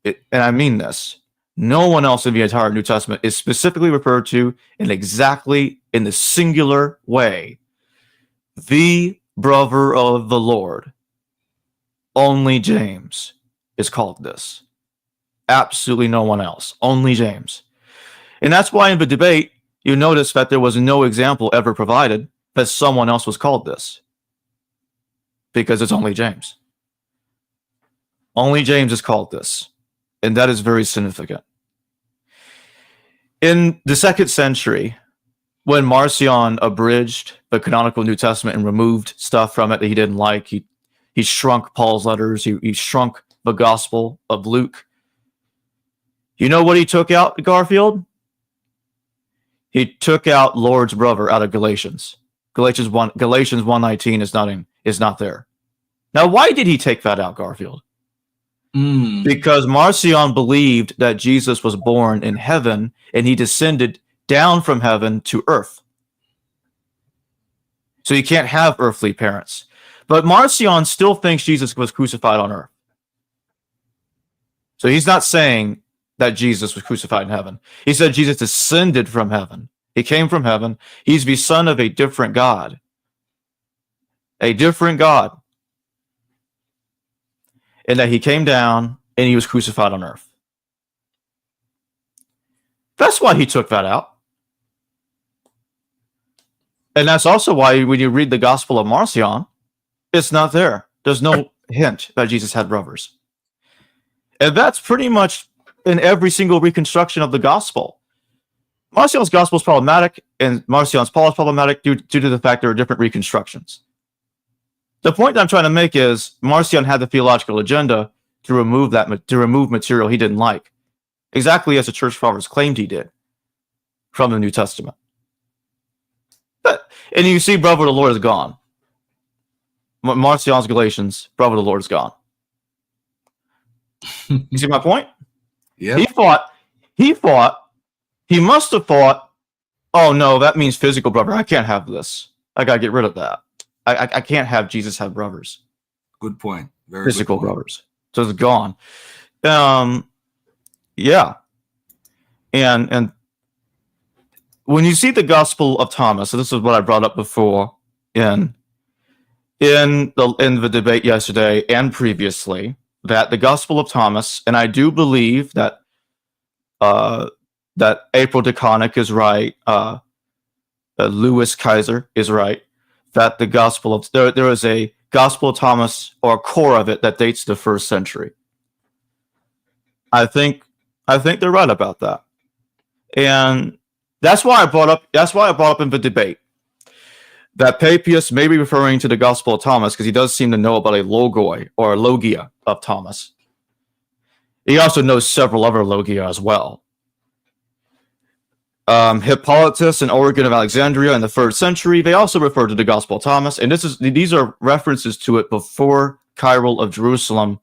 and I mean this, no one else in the entire New Testament is specifically referred to in the singular way, the brother of the Lord. Only James is called this. Absolutely no one else. Only James. And that's why in the debate, you notice that there was no example ever provided that someone else was called this. Because it's only James. Only James is called this. And that is very significant. In the 2nd century, when Marcion abridged the canonical New Testament and removed stuff from it that he didn't like, he shrunk Paul's letters, he shrunk the Gospel of Luke. You know what he took out, Garfield? He took out Lord's brother out of Galatians. Galatians 1:19 is not there. Now, why did he take that out, Garfield? Because Marcion believed that Jesus was born in heaven and he descended down from heaven to earth. So you can't have earthly parents. But Marcion still thinks Jesus was crucified on earth. So he's not saying that Jesus was crucified in heaven. He said Jesus descended from heaven. He came from heaven. He's the son of a different God. A different God. And that he came down and he was crucified on earth. That's why he took that out. And that's also why when you read the Gospel of Marcion, it's not there. There's no hint that Jesus had brothers. And that's pretty much in every single reconstruction of the Gospel. Marcion's Gospel is problematic, and Marcion's Paul is problematic due to the fact there are different reconstructions. The point that I'm trying to make is Marcion had the theological agenda to remove material he didn't like, exactly as the church fathers claimed he did from the New Testament. And you see, brother, the Lord is gone. Marcion's Galatians, brother, the Lord is gone. You see my point? Yeah. He must have thought, oh no, that means physical brother. I can't have this. I gotta get rid of that. I can't have Jesus have brothers. Good point. Very Physical good point. brothers. So it's gone. Yeah. And when you see the Gospel of Thomas, so this is what I brought up before in the debate yesterday and previously, that the Gospel of Thomas, and I do believe that that April DeConnick is right, Louis Kaiser is right, that the Gospel of there is a Gospel of Thomas or a core of it that dates the 1st century. I think they're right about that, and that's why I brought up in the debate that Papias may be referring to the Gospel of Thomas because he does seem to know about a logoi or a logia of Thomas. He also knows several other logia as well. Hippolytus and Origen of Alexandria in the 3rd century, they also refer to the Gospel of Thomas, and these are references to it before Cyril of Jerusalem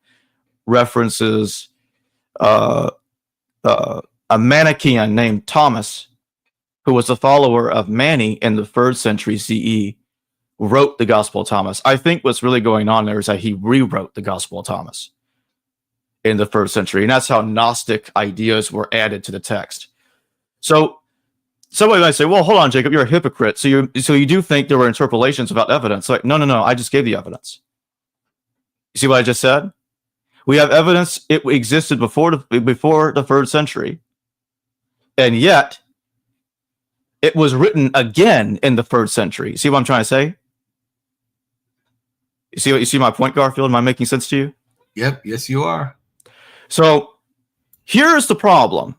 references a Manichaean named Thomas, who was a follower of Mani in the 3rd century CE, wrote the Gospel of Thomas. I think what's really going on there is that he rewrote the Gospel of Thomas in the 1st century, and that's how Gnostic ideas were added to the text. So somebody might say, well, hold on, Jacob, you're a hypocrite. So you do think there were interpolations without evidence. Like, no, I just gave the evidence. You see what I just said? We have evidence it existed before the 3rd century, and yet it was written again in the 3rd century. See what I'm trying to say? You see my point, Garfield? Am I making sense to you? Yep. Yes, you are. So here's the problem.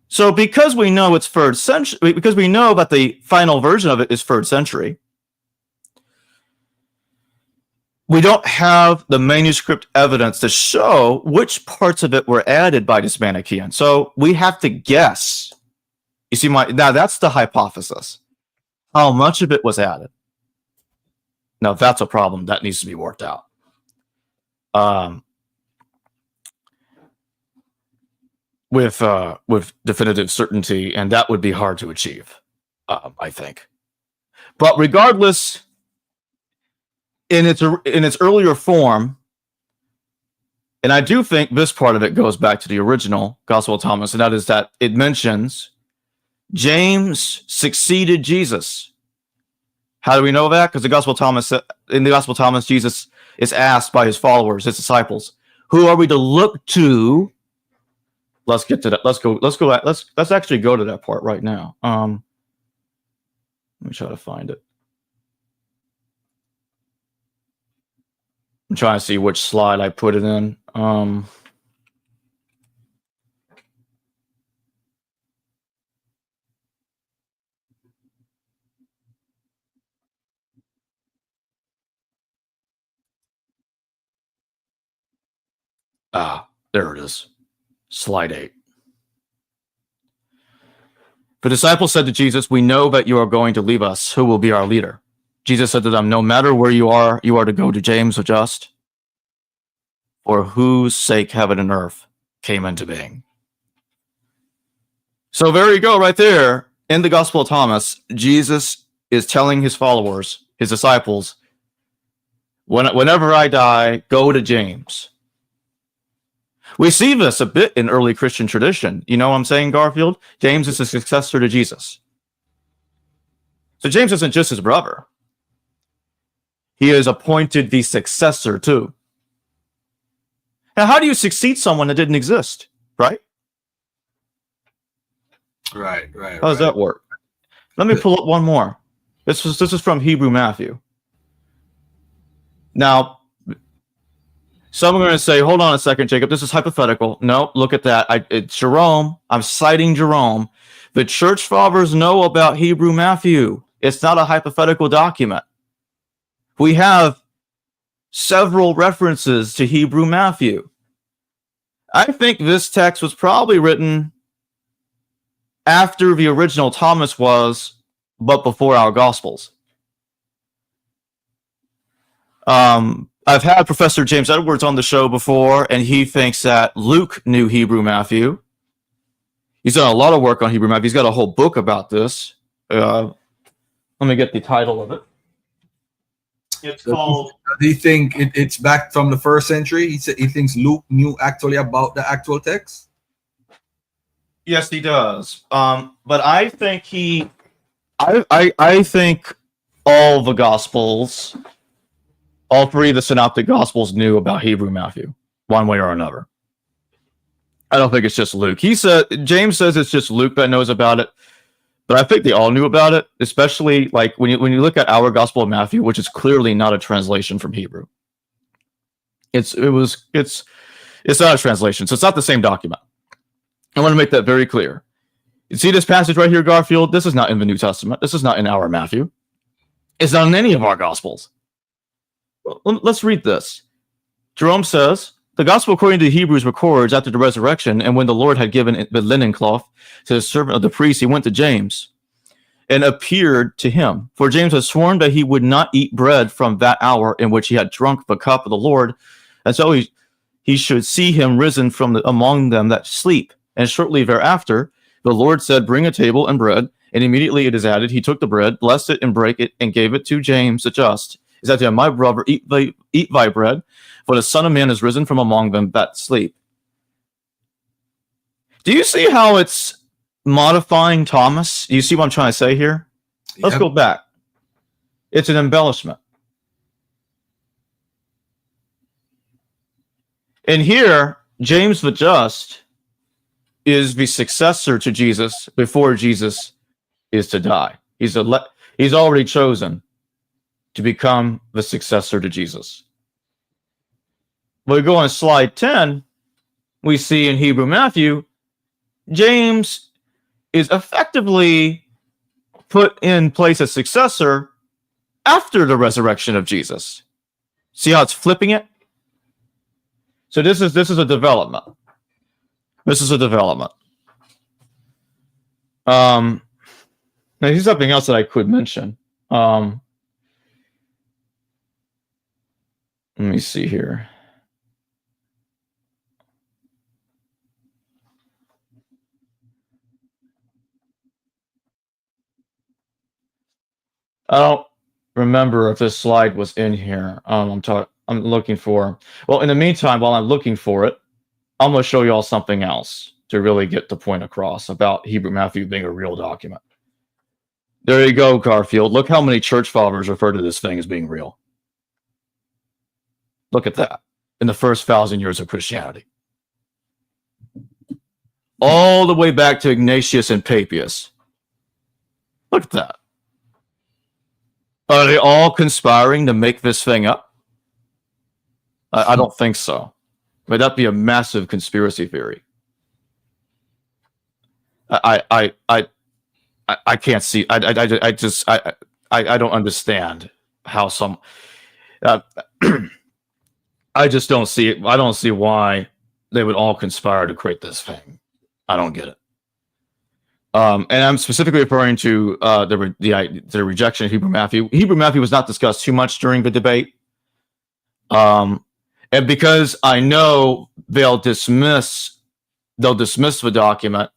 So because we know it's 3rd century, because we know that the final version of it is 3rd century, we don't have the manuscript evidence to show which parts of it were added by this Manichaean. So we have to guess. You see, now that's the hypothesis. How much of it was added? Now that's a problem that needs to be worked out. With definitive certainty, and that would be hard to achieve, I think. But regardless, in its earlier form, and I do think this part of it goes back to the original Gospel of Thomas, and that is that it mentions James succeeded Jesus. How do we know that? Because in the Gospel of Thomas, Jesus is asked by his followers, his disciples, who are we to look to let's get to that. Let's actually go to that part right now. Let me try to find it. I'm trying to see which slide I put it in. There it is. Slide 8. The disciples said to Jesus, "We know that you are going to leave us. Who will be our leader?" Jesus said to them, "No matter where you are to go to James the Just, for whose sake heaven and earth came into being." So there you go, right there. In the Gospel of Thomas, Jesus is telling his followers, his disciples, whenever I die, go to James. We see this a bit in early Christian tradition. You know what I'm saying, Garfield? James is a successor to Jesus. So James isn't just his brother. He is appointed the successor too. Now, how do you succeed someone that didn't exist, right? Right. How does that work? Let me pull up one more. This is from Hebrew Matthew. Now, some are going to say, hold on a second, Jacob. This is hypothetical. No, look at that. It's Jerome. I'm citing Jerome. The church fathers know about Hebrew Matthew. It's not a hypothetical document. We have several references to Hebrew Matthew. I think this text was probably written after the original Thomas was, but before our Gospels. I've had Professor James Edwards on the show before, and he thinks that Luke knew Hebrew Matthew. He's done a lot of work on Hebrew Matthew. He's got a whole book about this. Let me get the title of it. It's called... Do you think it's back from the 1st century? He thinks Luke knew actually about the actual text? Yes, he does. But I think I think all the Gospels... all 3 of the Synoptic Gospels knew about Hebrew Matthew, one way or another. I don't think it's just Luke. James says it's just Luke that knows about it, but I think they all knew about it, especially like when you look at our Gospel of Matthew, which is clearly not a translation from Hebrew. It's not a translation, so it's not the same document. I want to make that very clear. You see this passage right here, Garfield? This is not in the New Testament. This is not in our Matthew. It's not in any of our Gospels. Let's read this. Jerome says, the Gospel according to the Hebrews records after the resurrection, and when the Lord had given the linen cloth to the servant of the priest, he went to James and appeared to him. For James had sworn that he would not eat bread from that hour in which he had drunk the cup of the Lord, and so he should see him risen from among them that sleep. And shortly thereafter, the Lord said, bring a table and bread. And immediately it is added, he took the bread, blessed it, and brake it, and gave it to James the just. He said to him, my brother, eat thy bread, for the Son of Man is risen from among them that sleep. Do you see how it's modifying Thomas? Do you see what I'm trying to say here? Let's go back. It's an embellishment. And here, James the Just is the successor to Jesus before Jesus is to die. He's already chosen to become the successor to Jesus. When we go on slide 10, we see in Hebrew Matthew, James is effectively put in place as successor after the resurrection of Jesus. See how it's flipping it? So this is a development. This is a development. Now here's something else that I could mention. Let me see here. I don't remember if this slide was in here. I'm looking for. Well, in the meantime, while I'm looking for it, I'm going to show you all something else to really get the point across about Hebrew Matthew being a real document. There you go, Garfield. Look how many church fathers refer to this thing as being real. Look at that. In the first 1,000 years of Christianity. all the way back to Ignatius and Papias. Look at that. Are they all conspiring to make this thing up? I don't think so. But that'd be a massive conspiracy theory. I can't see. I don't understand how some. I just don't see it. I don't see why they would all conspire to create this thing. I don't get it. And I'm specifically referring to the rejection of Hebrew Matthew. Hebrew Matthew was not discussed too much during the debate. And because I know they'll dismiss the document,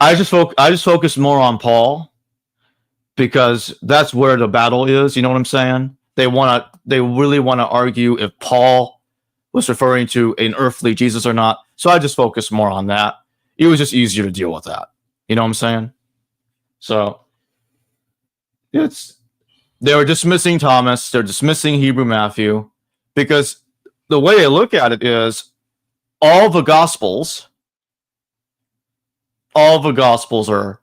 I just focus more on Paul, because that's where the battle is. You know what I'm saying? They really want to argue if Paul was referring to an earthly Jesus or not. So I just focus more on that. It was just easier to deal with that. You know what I'm saying? So they were dismissing Thomas. They're dismissing Hebrew Matthew, because the way I look at it is all the Gospels are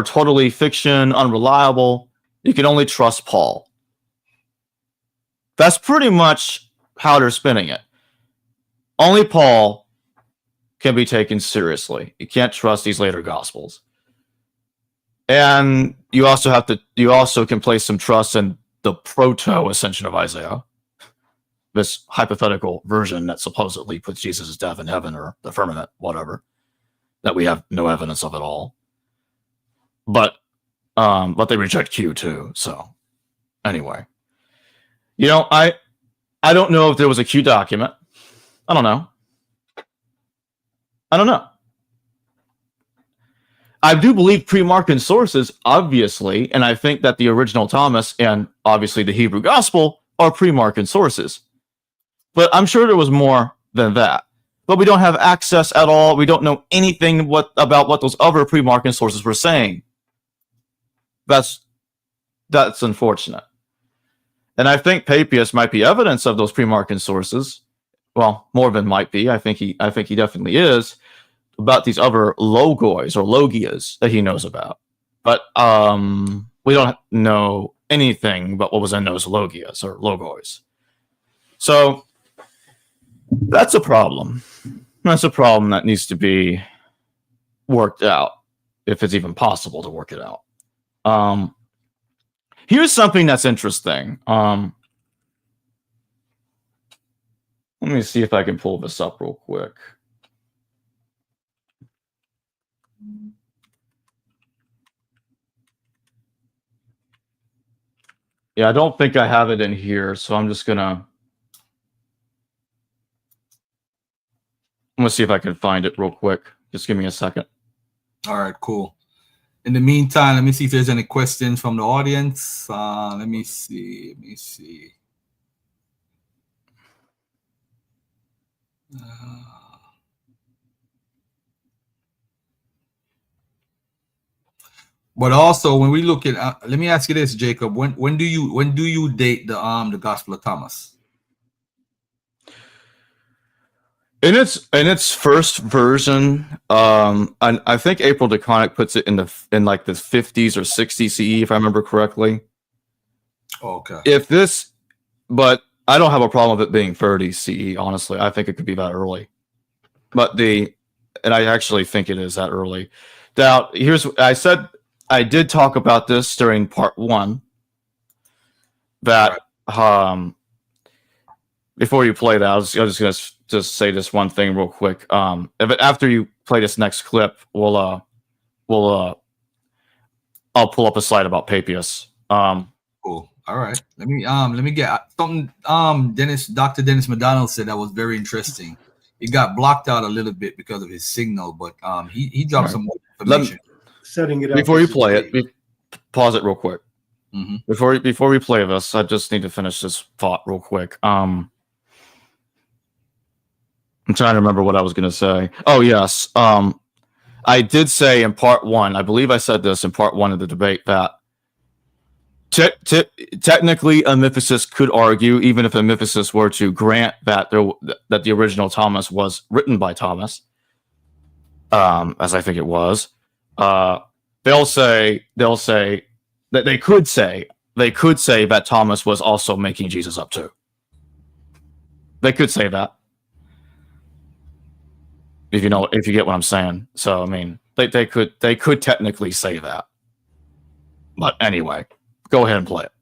totally fiction, unreliable. You can only trust Paul. That's pretty much how they're spinning it. Only Paul can be taken seriously. You can't trust these later Gospels. And you also can place some trust in the proto-ascension of Isaiah, this hypothetical version that supposedly puts Jesus' death in heaven or the firmament, whatever, that we have no evidence of at all. But they reject Q too. So anyway, I don't know if there was a Q document. I don't know. I do believe pre-Markan sources, obviously, and I think that the original Thomas and obviously the Hebrew Gospel are pre-Markan sources. But I'm sure there was more than that. But we don't have access at all. We don't know anything about what those other pre-Markan sources were saying. That's unfortunate. And I think Papias might be evidence of those pre-Markan sources. Well, more than might be. I think he definitely is, about these other logoi or logias that he knows about. But we don't know anything about what was in those logias or logos. So that's a problem. That's a problem that needs to be worked out, if it's even possible to work it out. Here's something that's interesting. Let me see if I can pull this up real quick. Yeah, I don't think I have it in here, so I'm gonna see if I can find it real quick. Just give me a second. All right, cool. In the meantime, let me see if there's any questions from the audience. Let me see. But also, when we look at, let me ask you this, Jacob. When do you date the Gospel of Thomas? In its first version, I think April DeConnick puts it in like the 50s or 60s CE, if I remember correctly. Okay. But I don't have a problem with it being 30 CE. Honestly, I think it could be that early. And I actually think it is that early. Now, I did talk about this during part 1. That before you play that, I was just gonna just say this one thing real quick. After you play this next clip, I'll pull up a slide about Papias. Cool. All right. Let me get something. Dr. Dennis McDonald said that was very interesting. It got blocked out a little bit because of his signal, but he dropped some more information. Setting it up before you play it. Pause it real quick. Mm-hmm. Before we play this, I just need to finish this thought real quick. I'm trying to remember what I was going to say. Oh, yes. I did say in part 1, I believe I said this in part 1 of the debate, that technically a mythicist could argue, even if a mythicist were to grant that the original Thomas was written by Thomas, as I think it was, they'll say that they could say that Thomas was also making Jesus up too. They could say that, if you get what I'm saying. So I mean, they could technically say that. But anyway, go ahead and play it.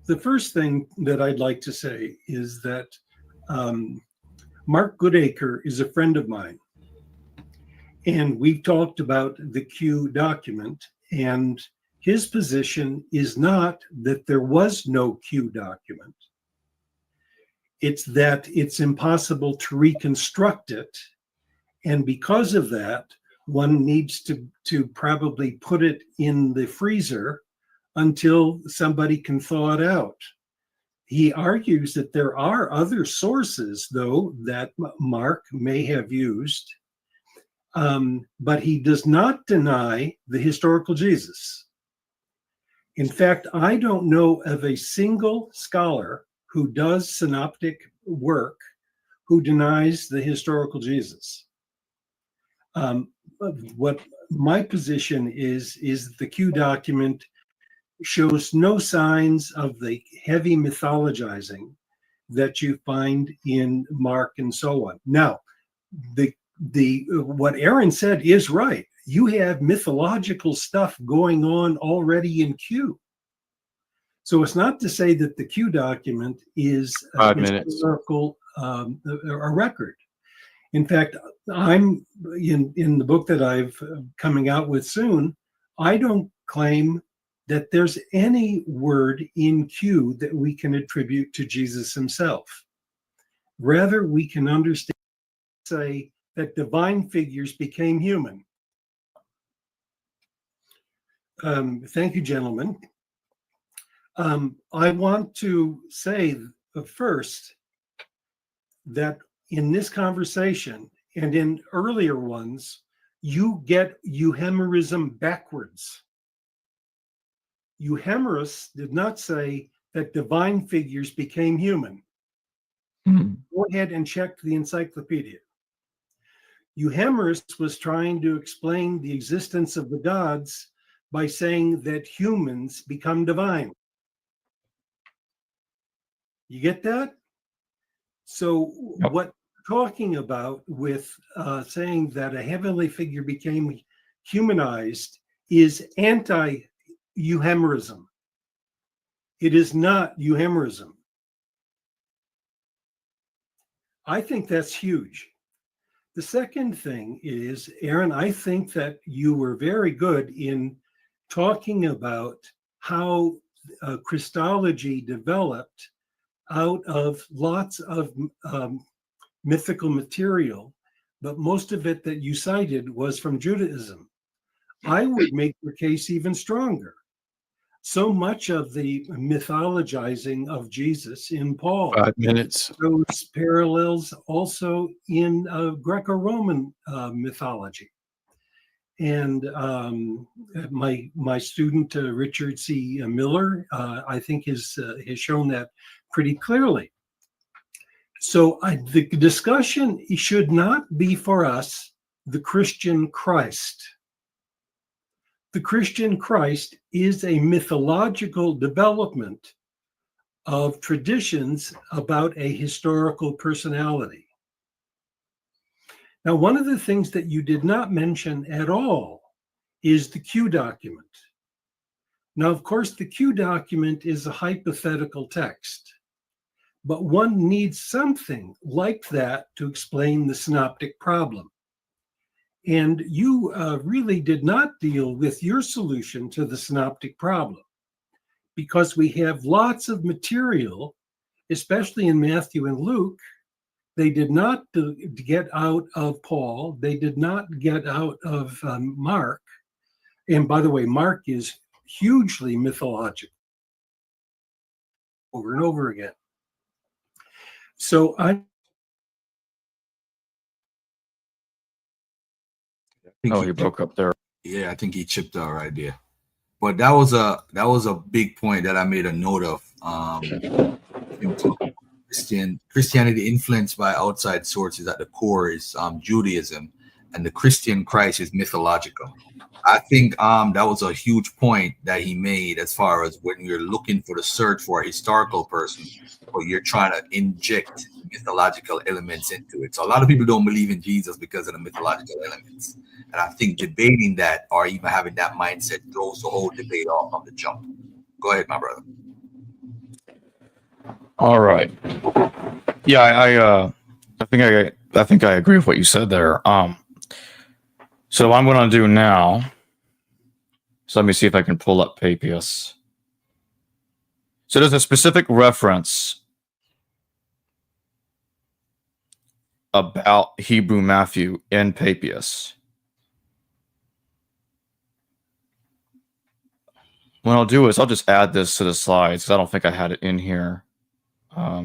The first thing that I'd like to say is that Mark Goodacre is a friend of mine. And we've talked about the Q document, and his position is not that there was no Q document. It's that it's impossible to reconstruct it. And because of that, one needs to probably put it in the freezer until somebody can thaw it out. He argues that there are other sources, though, that Mark may have used, but he does not deny the historical Jesus. In fact, I don't know of a single scholar who does synoptic work who denies the historical Jesus. What my position is that the Q document shows no signs of the heavy mythologizing that you find in Mark and so on. Now, what Aaron said is right. You have mythological stuff going on already in Q. So it's not to say that the Q document is a historical a record. In fact, I'm in the book that I've coming out with soon, I don't claim that there's any word in Q that we can attribute to Jesus himself. Rather, we can understand, say, that divine figures became human. Thank you, gentlemen. I want to say first that in this conversation and in earlier ones, you get Euhemerism backwards. Euhemerus did not say that divine figures became human. Go ahead and check the encyclopedia. Euhemerus was trying to explain the existence of the gods by saying that humans become divine. You get that? So what we're talking about with saying that a heavenly figure became humanized is anti-Euhemerism. It is not Euhemerism. I think that's huge. The second thing is, Aaron, I think that you were very good in talking about how Christology developed out of lots of mythical material, but most of it that you cited was from Judaism. I would make your case even stronger. So much of the mythologizing of Jesus in Paul, 5 minutes, those parallels also in Greco-Roman mythology. And my student Richard C. Miller, I think has shown that pretty clearly. So the discussion should not be for us the Christian Christ. The Christian Christ is a mythological development of traditions about a historical personality. Now, one of the things that you did not mention at all is the Q document. Now, of course, the Q document is a hypothetical text, but one needs something like that to explain the synoptic problem. And you really did not deal with your solution to the synoptic problem, because we have lots of material, especially in Matthew and Luke. They did not get out of Paul. They did not get out of Mark. And by the way, Mark is hugely mythological over and over again. So he broke up there. Yeah, I think he chipped our idea. But that was a big point that I made a note of. Christianity influenced by outside sources at the core is Judaism. and the Christian Christ is mythological. I think that was a huge point that he made as far as when you're looking for the search for a historical person, or you're trying to inject mythological elements into it. So a lot of people don't believe in Jesus because of the mythological elements. And I think debating that or even having that mindset throws the whole debate off on the jump. Go ahead, my brother. All right. Yeah, I think I agree with what you said there. So what I'm going to do now. So let me see if I can pull up Papias. So there's a specific reference about Hebrew Matthew in Papias. What I'll do is I'll just add this to the slides because I don't think I had it in here. Let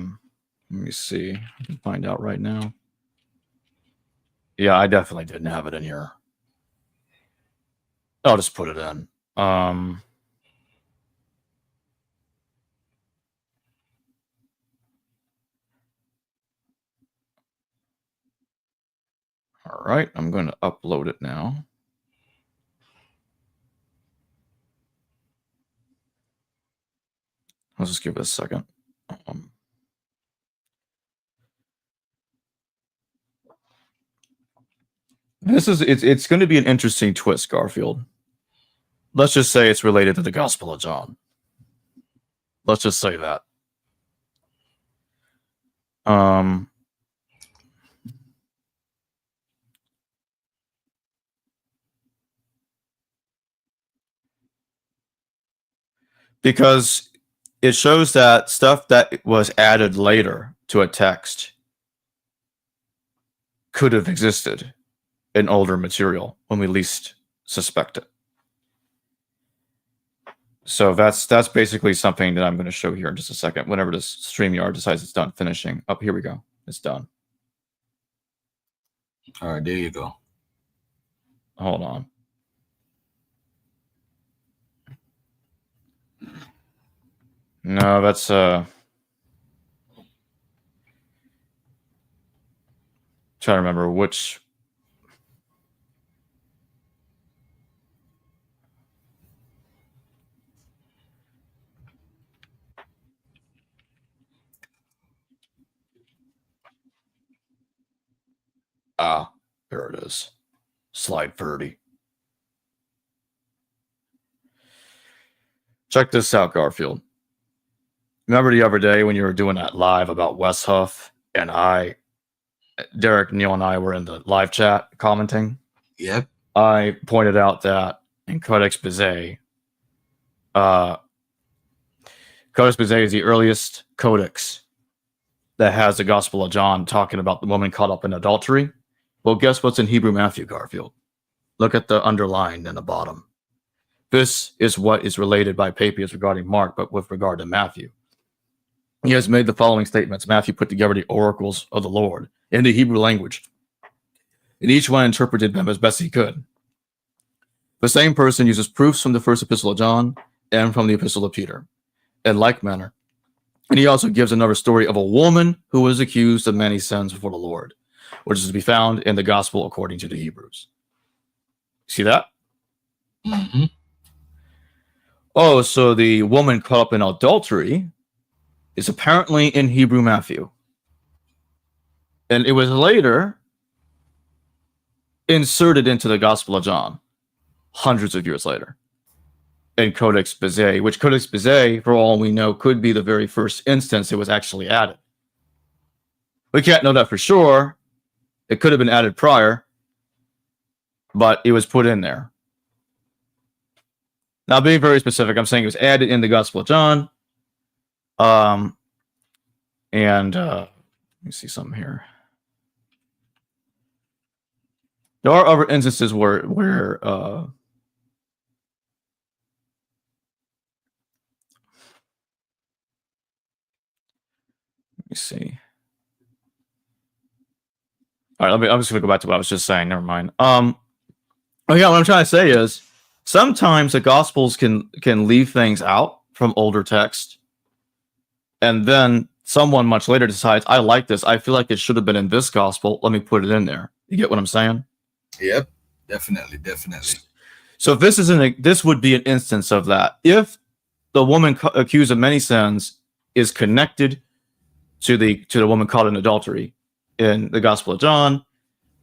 me see. I can find out right now. Yeah, I definitely didn't have it in here. I'll just put it in. All right, I'm going to upload it now. Let's just give it a second. It's going to be an interesting twist, Garfield. Let's just say it's related to the Gospel of John. Let's just say that. Because it shows that stuff that was added later to a text could have existed in older material when we least suspect it. So that's basically something that I'm going to show here in just a second. Whenever this StreamYard decides it's done finishing. Up, here we go. It's done. All right, there you go. Hold on. No, that's trying to remember which. Ah, there it is. Slide 30. Check this out, Garfield. Remember the other day when you were doing that live about Westhoff and Derek, Neil, and I were in the live chat commenting? Yep. I pointed out that in Codex Bezae, Codex Bezae is the earliest codex that has the Gospel of John talking about the woman caught up in adultery. Well, guess what's in Hebrew Matthew, Garfield? Look at the underline in the bottom. This is what is related by Papias regarding Mark, but with regard to Matthew. He has made the following statements. Matthew put together the oracles of the Lord in the Hebrew language, and each one interpreted them as best he could. The same person uses proofs from the first epistle of John and from the epistle of Peter in like manner. And he also gives another story of a woman who was accused of many sins before the Lord, which is to be found in the gospel according to the Hebrews. See that? Mm-hmm. Oh, so the woman caught up in adultery is apparently in Hebrew Matthew. And it was later inserted into the Gospel of John, hundreds of years later, in Codex Bezae, which Codex Bezae, for all we know, could be the very first instance it was actually added. We can't know that for sure. It could have been added prior, but it was put in there. Now, being very specific, I'm saying it was added in the Gospel of John. Let me see something here. There are other instances where let me see. All right, I'm just gonna go back to what I was just saying. Never mind. Oh yeah, what I'm trying to say is sometimes the Gospels can leave things out from older text, and then someone much later decides, I like this. I feel like it should have been in this Gospel. Let me put it in there. You get what I'm saying? Yep, definitely. So if this would be an instance of that. If the woman accused of many sins is connected to the woman caught in adultery in the Gospel of John,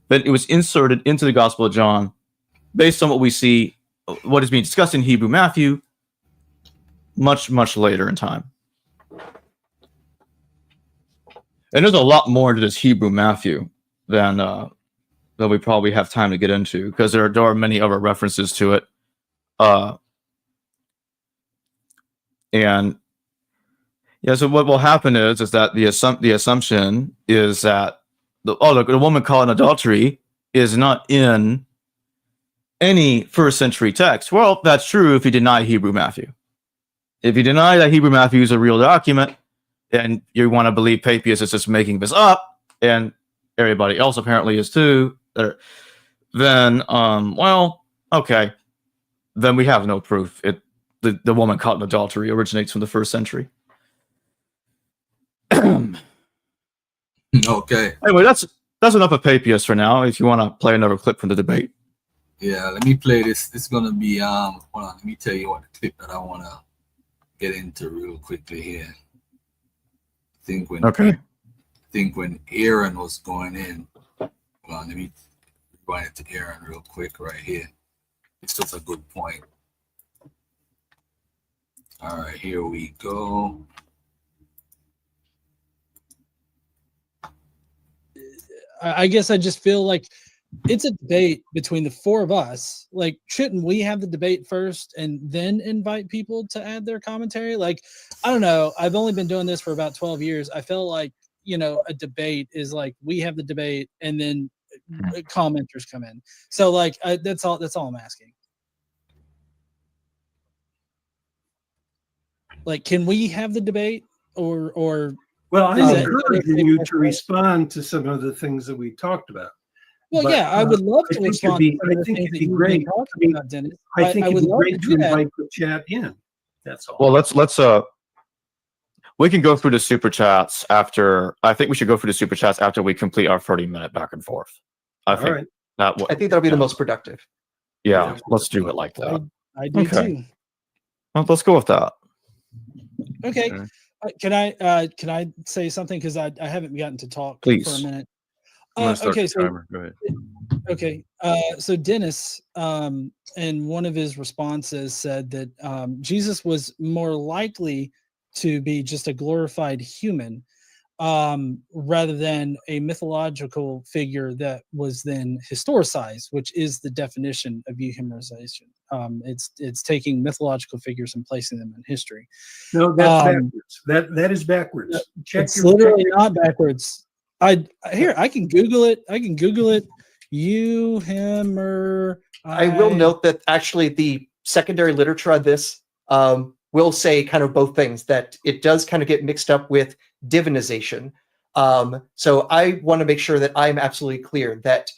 but it was inserted into the Gospel of John based on what we see, what is being discussed in Hebrew Matthew, much later in time. And there's a lot more to this Hebrew Matthew than we probably have time to get into, because there are many other references to it. And yeah, so what will happen is that the assumption is that the woman caught in adultery is not in any first century text. Well, that's true if you deny Hebrew Matthew. If you deny that Hebrew Matthew is a real document, and you want to believe Papias is just making this up, and everybody else apparently is too, then well, okay, then we have no proof the woman caught in adultery originates from the first century. Okay. Anyway, that's enough of Papias for now. If you want to play another clip from the debate. Yeah, let me play this. It's gonna be hold on, let me tell you what the clip that I wanna get into real quickly here. I think when Ehrman was going in. Hold on, let me rewind it to Ehrman real quick right here. It's just a good point. All right, here we go. I guess I just feel like it's a debate between the four of us. Like, shouldn't we have the debate first and then invite people to add their commentary? Like, I don't know. I've only been doing this for about 12 years. I feel like, a debate is like we have the debate and then commenters come in. So like, that's all I'm asking. Like, can we have the debate or well, I'm encouraging you to respond to some of the things that we talked about. Well, but, I would love to respond. I think it'd be great. I think it'd be great to invite the chat in. That's all. Well, let's we can go through the super chats after. I think we should go through the super chats after we complete our 30-minute back and forth. I think that'll be the most productive. Yeah, let's do it like that. I do too. Well, let's go with that. Okay. Can I say something, because I haven't gotten to talk for a minute. Okay, so timer. Go ahead. Okay, so Dennis, in one of his responses, said that Jesus was more likely to be just a glorified human, rather than a mythological figure that was then historicized, which is the definition of euhemerization. It's taking mythological figures and placing them in history. No, that's backwards. That is backwards. It's literally not backwards. I can Google it. Euhemer. I will note that actually the secondary literature on this will say kind of both things, that it does kind of get mixed up with divinization. So I want to make sure that I'm absolutely clear that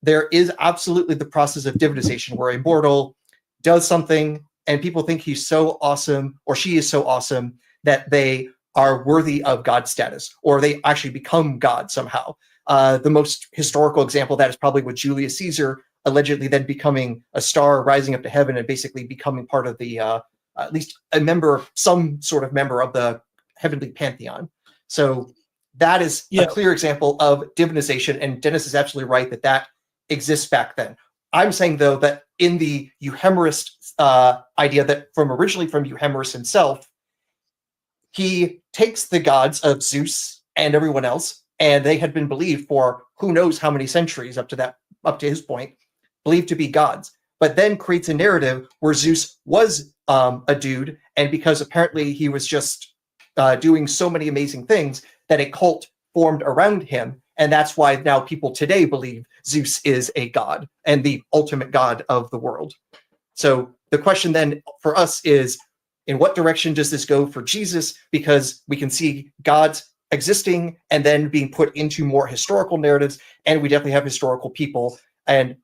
there is absolutely the process of divinization, where a mortal does something and people think he's so awesome or she is so awesome that they are worthy of God status, or they actually become God somehow. The most historical example of that is probably with Julius Caesar allegedly then becoming a star, rising up to heaven, and basically becoming part of the, at least some sort of member of the heavenly pantheon. So that is a clear example of divinization, and Dennis is absolutely right that exists back then. I'm saying, though, that in the Euhemerist idea, that originally from Euhemerus himself, he takes the gods of Zeus and everyone else, and they had been believed for who knows how many centuries up to his point, believed to be gods, but then creates a narrative where Zeus was a dude, and because apparently he was just doing so many amazing things, that a cult formed around him, and that's why now people today believe Zeus is a god and the ultimate god of the world. So the question then for us is, in what direction does this go for Jesus? Because we can see gods existing and then being put into more historical narratives, and we definitely have historical people and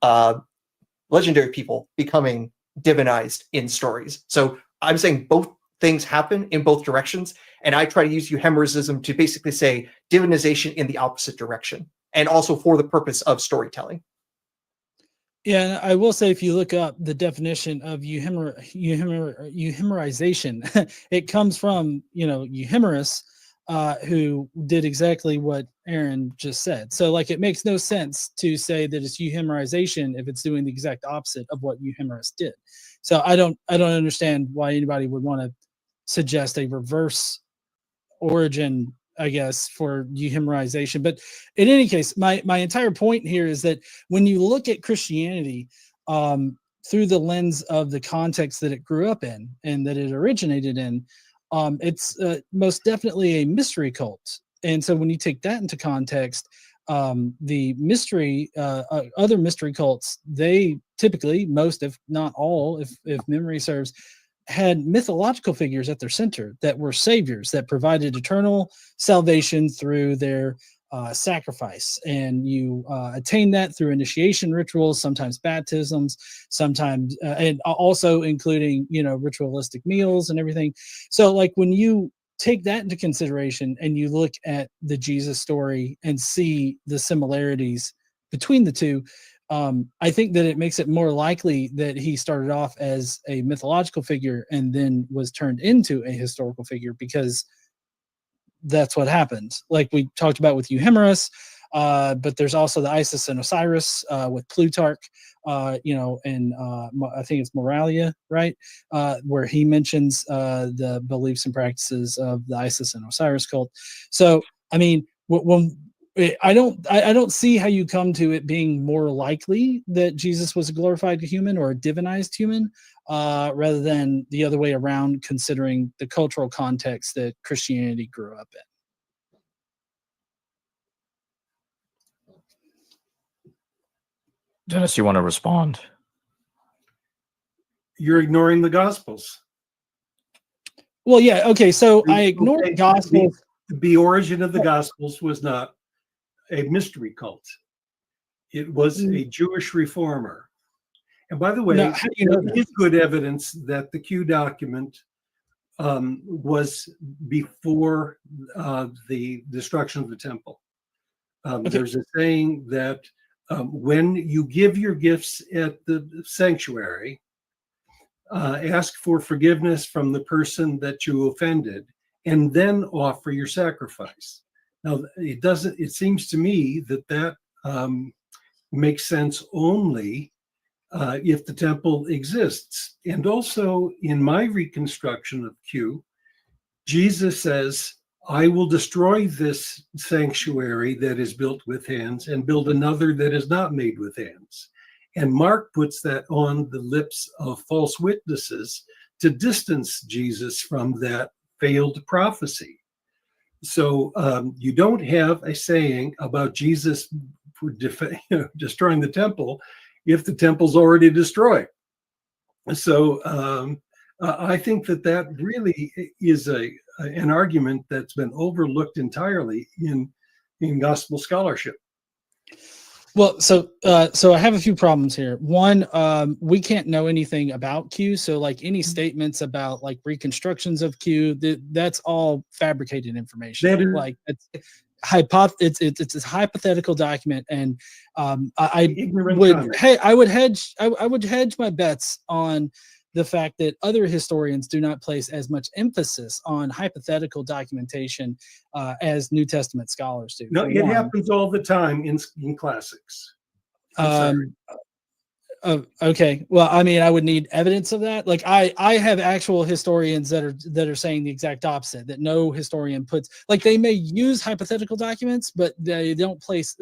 legendary people becoming divinized in stories. So I'm saying both things happen in both directions, and I try to use Euhemerism to basically say divinization in the opposite direction, and also for the purpose of storytelling. Yeah, and I will say if you look up the definition of euhemerization, it comes from, Euhemeris, who did exactly what Aaron just said. So like it makes no sense to say that it's euhemerization if it's doing the exact opposite of what Euhemeris did. So I don't understand why anybody would want to suggest a reverse origin, I guess, for euhemerization. But in any case, my entire point here is that when you look at Christianity through the lens of the context that it grew up in and that it originated in, it's most definitely a mystery cult. And so when you take that into context, the mystery, other mystery cults, they typically, most if not all, if memory serves, had mythological figures at their center that were saviors that provided eternal salvation through their sacrifice. And you attain that through initiation rituals, sometimes baptisms, sometimes, and also including, ritualistic meals and everything. So like when you take that into consideration and you look at the Jesus story and see the similarities between the two, I think that it makes it more likely that he started off as a mythological figure and then was turned into a historical figure, because that's what happened. Like we talked about with Euhemeris, but there's also the Isis and Osiris with Plutarch, and I think it's Moralia, right? Where he mentions the beliefs and practices of the Isis and Osiris cult. So, I mean, when I don't see how you come to it being more likely that Jesus was a glorified human or a divinized human, rather than the other way around, considering the cultural context that Christianity grew up in. Dennis, you want to respond? You're ignoring the Gospels. Well, yeah, okay. So I ignored Okay, Gospels. The origin of the Gospels was not a mystery cult. It was a Jewish reformer. And by the way, No, how do you know there that? is good evidence that the Q document was before the destruction of the temple. Okay. There's a saying that when you give your gifts at the sanctuary, ask for forgiveness from the person that you offended, and then offer your sacrifice. Now, it seems to me that makes sense only if the temple exists. And also in my reconstruction of Q, Jesus says, I will destroy this sanctuary that is built with hands and build another that is not made with hands. And Mark puts that on the lips of false witnesses to distance Jesus from that failed prophecy. So you don't have a saying about Jesus destroying the temple if the temple's already destroyed. So I think that really is an argument that's been overlooked entirely in gospel scholarship. Well, so I have a few problems here. One, we can't know anything about Q, so like any statements about like reconstructions of Q, that's all fabricated information. That is, like it's a hypothetical document, and I would hedge my bets on the fact that other historians do not place as much emphasis on hypothetical documentation as New Testament scholars do. No, it happens all the time in classics. Okay. Well, I mean, I would need evidence of that. Like I have actual historians that are saying the exact opposite, that no historian puts, like, they may use hypothetical documents, but they don't place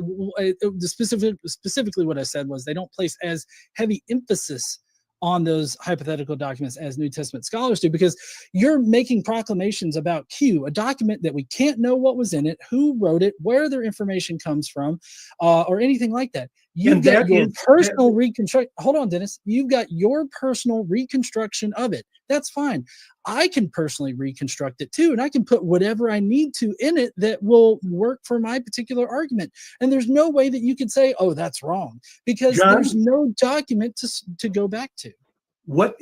specifically what I said was they don't place as heavy emphasis on those hypothetical documents as New Testament scholars do, because you're making proclamations about Q, a document that we can't know what was in it, who wrote it, where their information comes from, or anything like that. You've got your personal reconstruction. Hold on, Dennis. You've got your personal reconstruction of it. That's fine. I can personally reconstruct it too, and I can put whatever I need to in it that will work for my particular argument. And there's no way that you could say, "Oh, that's wrong," because there's no document to go back to. What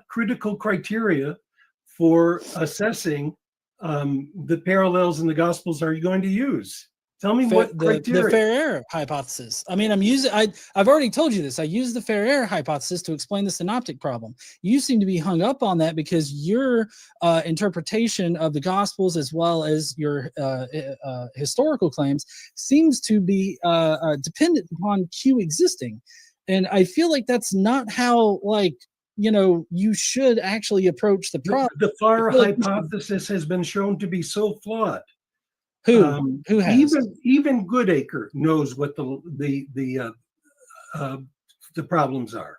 critical criteria for assessing the parallels in the Gospels are you going to use? Tell me what the criteria. fair error hypothesis. I mean, I've already told you this. I use the fair error hypothesis to explain the synoptic problem. You seem to be hung up on that because your interpretation of the Gospels, as well as your historical claims, seems to be dependent upon Q existing. And I feel like that's not how, like, you should actually approach the problem. The FAR like hypothesis has been shown to be so flawed. Who has? Even Goodacre knows what the problems are.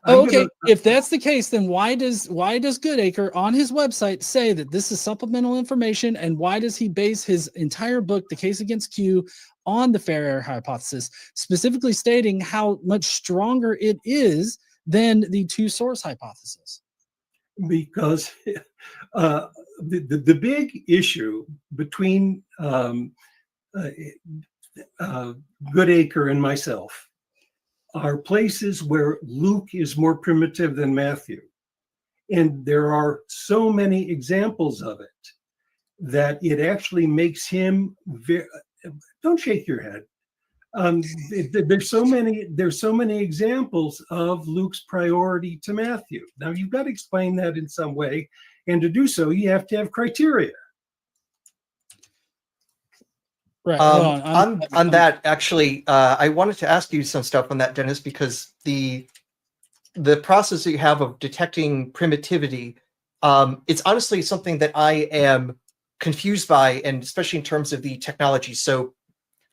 Okay, if that's the case, then why does Goodacre on his website say that this is supplemental information, and why does he base his entire book, The Case Against Q, on the fair error hypothesis, specifically stating how much stronger it is than the two source hypothesis? Because the big issue between Goodacre and myself are places where Luke is more primitive than Matthew. And there are so many examples of it that it actually makes him very, don't shake your head. There's so many examples of Luke's priority to Matthew. Now you've got to explain that in some way, and to do so, you have to have criteria. Right. On that, actually, I wanted to ask you some stuff on that, Dennis, because the process that you have of detecting primitivity, it's honestly something that I am confused by, and especially in terms of the technology. So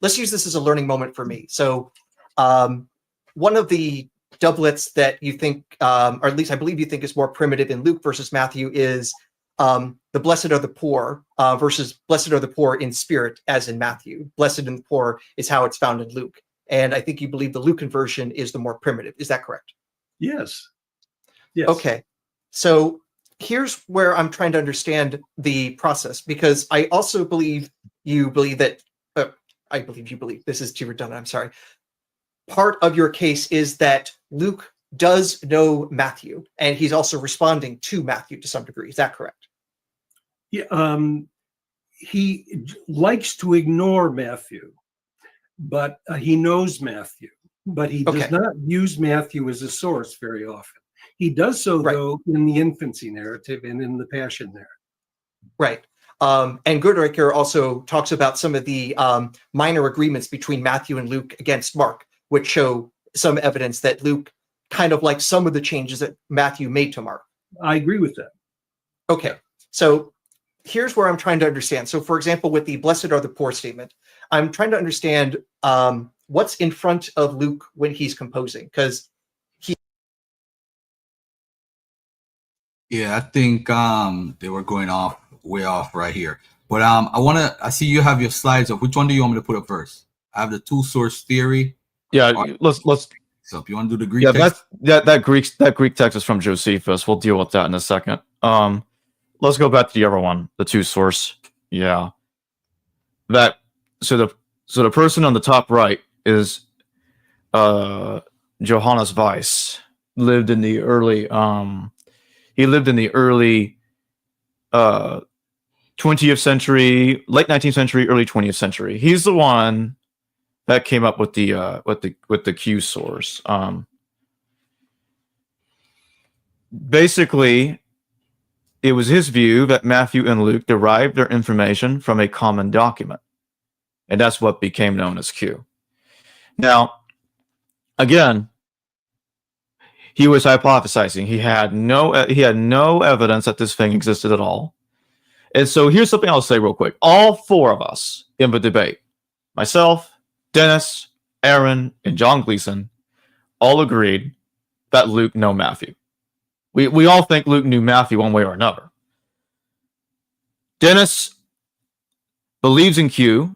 let's use this as a learning moment for me. So one of the doublets that you think, or at least I believe you think is more primitive in Luke versus Matthew is the blessed are the poor versus blessed are the poor in spirit, as in Matthew. Blessed and the poor is how it's found in Luke. And I think you believe the Lucan version is the more primitive. Is that correct? Yes. Yes. Okay. So here's where I'm trying to understand the process, because I also believe you believe that, I believe you believe, this is too redundant, I'm sorry. Part of your case is that Luke does know Matthew, and he's also responding to Matthew to some degree. Is that correct? Yeah, he likes to ignore Matthew, but he knows Matthew, but he does not use Matthew as a source very often. He does so, though, in the infancy narrative and in the passion narrative. Right. And Goodacre also talks about some of the minor agreements between Matthew and Luke against Mark, which show some evidence that Luke kind of likes some of the changes that Matthew made to Mark. I agree with that. Okay. So here's where I'm trying to understand. So, for example, with the blessed are the poor statement, I'm trying to understand what's in front of Luke when he's composing, because Yeah, I think they were going way off right here. But I see you have your slides up. Which one do you want me to put up first? I have the two source theory. Yeah, let's. So if you want to do the Greek text, that Greek text is from Josephus. We'll deal with that in a second. Let's go back to the other one, the two source. Yeah, so the person on the top right is Johannes Weiss. Lived in the early 20th century, late 19th century, early 20th century. He's the one that came up with the Q source. Basically, it was his view that Matthew and Luke derived their information from a common document, and that's what became known as Q. Now, again, he was hypothesizing. He had no evidence that this thing existed at all. And so here's something I'll say real quick. All four of us in the debate, myself, Dennis, Ehrman, and John Gleason, all agreed that Luke knew Matthew. We all think Luke knew Matthew one way or another. Dennis believes in Q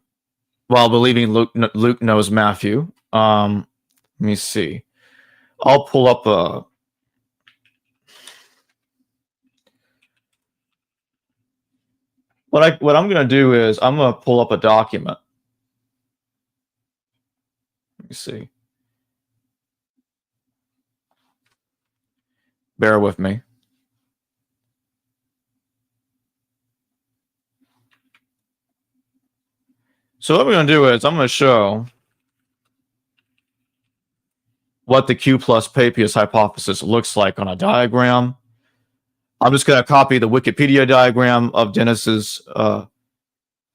while believing Luke knows Matthew. Let me see. I'll pull up what I'm going to do is I'm going to pull up a document. Let me see. Bear with me. So what we're going to do is I'm going to show what the Q plus Papias hypothesis looks like on a diagram. I'm just going to copy the Wikipedia diagram of Dennis's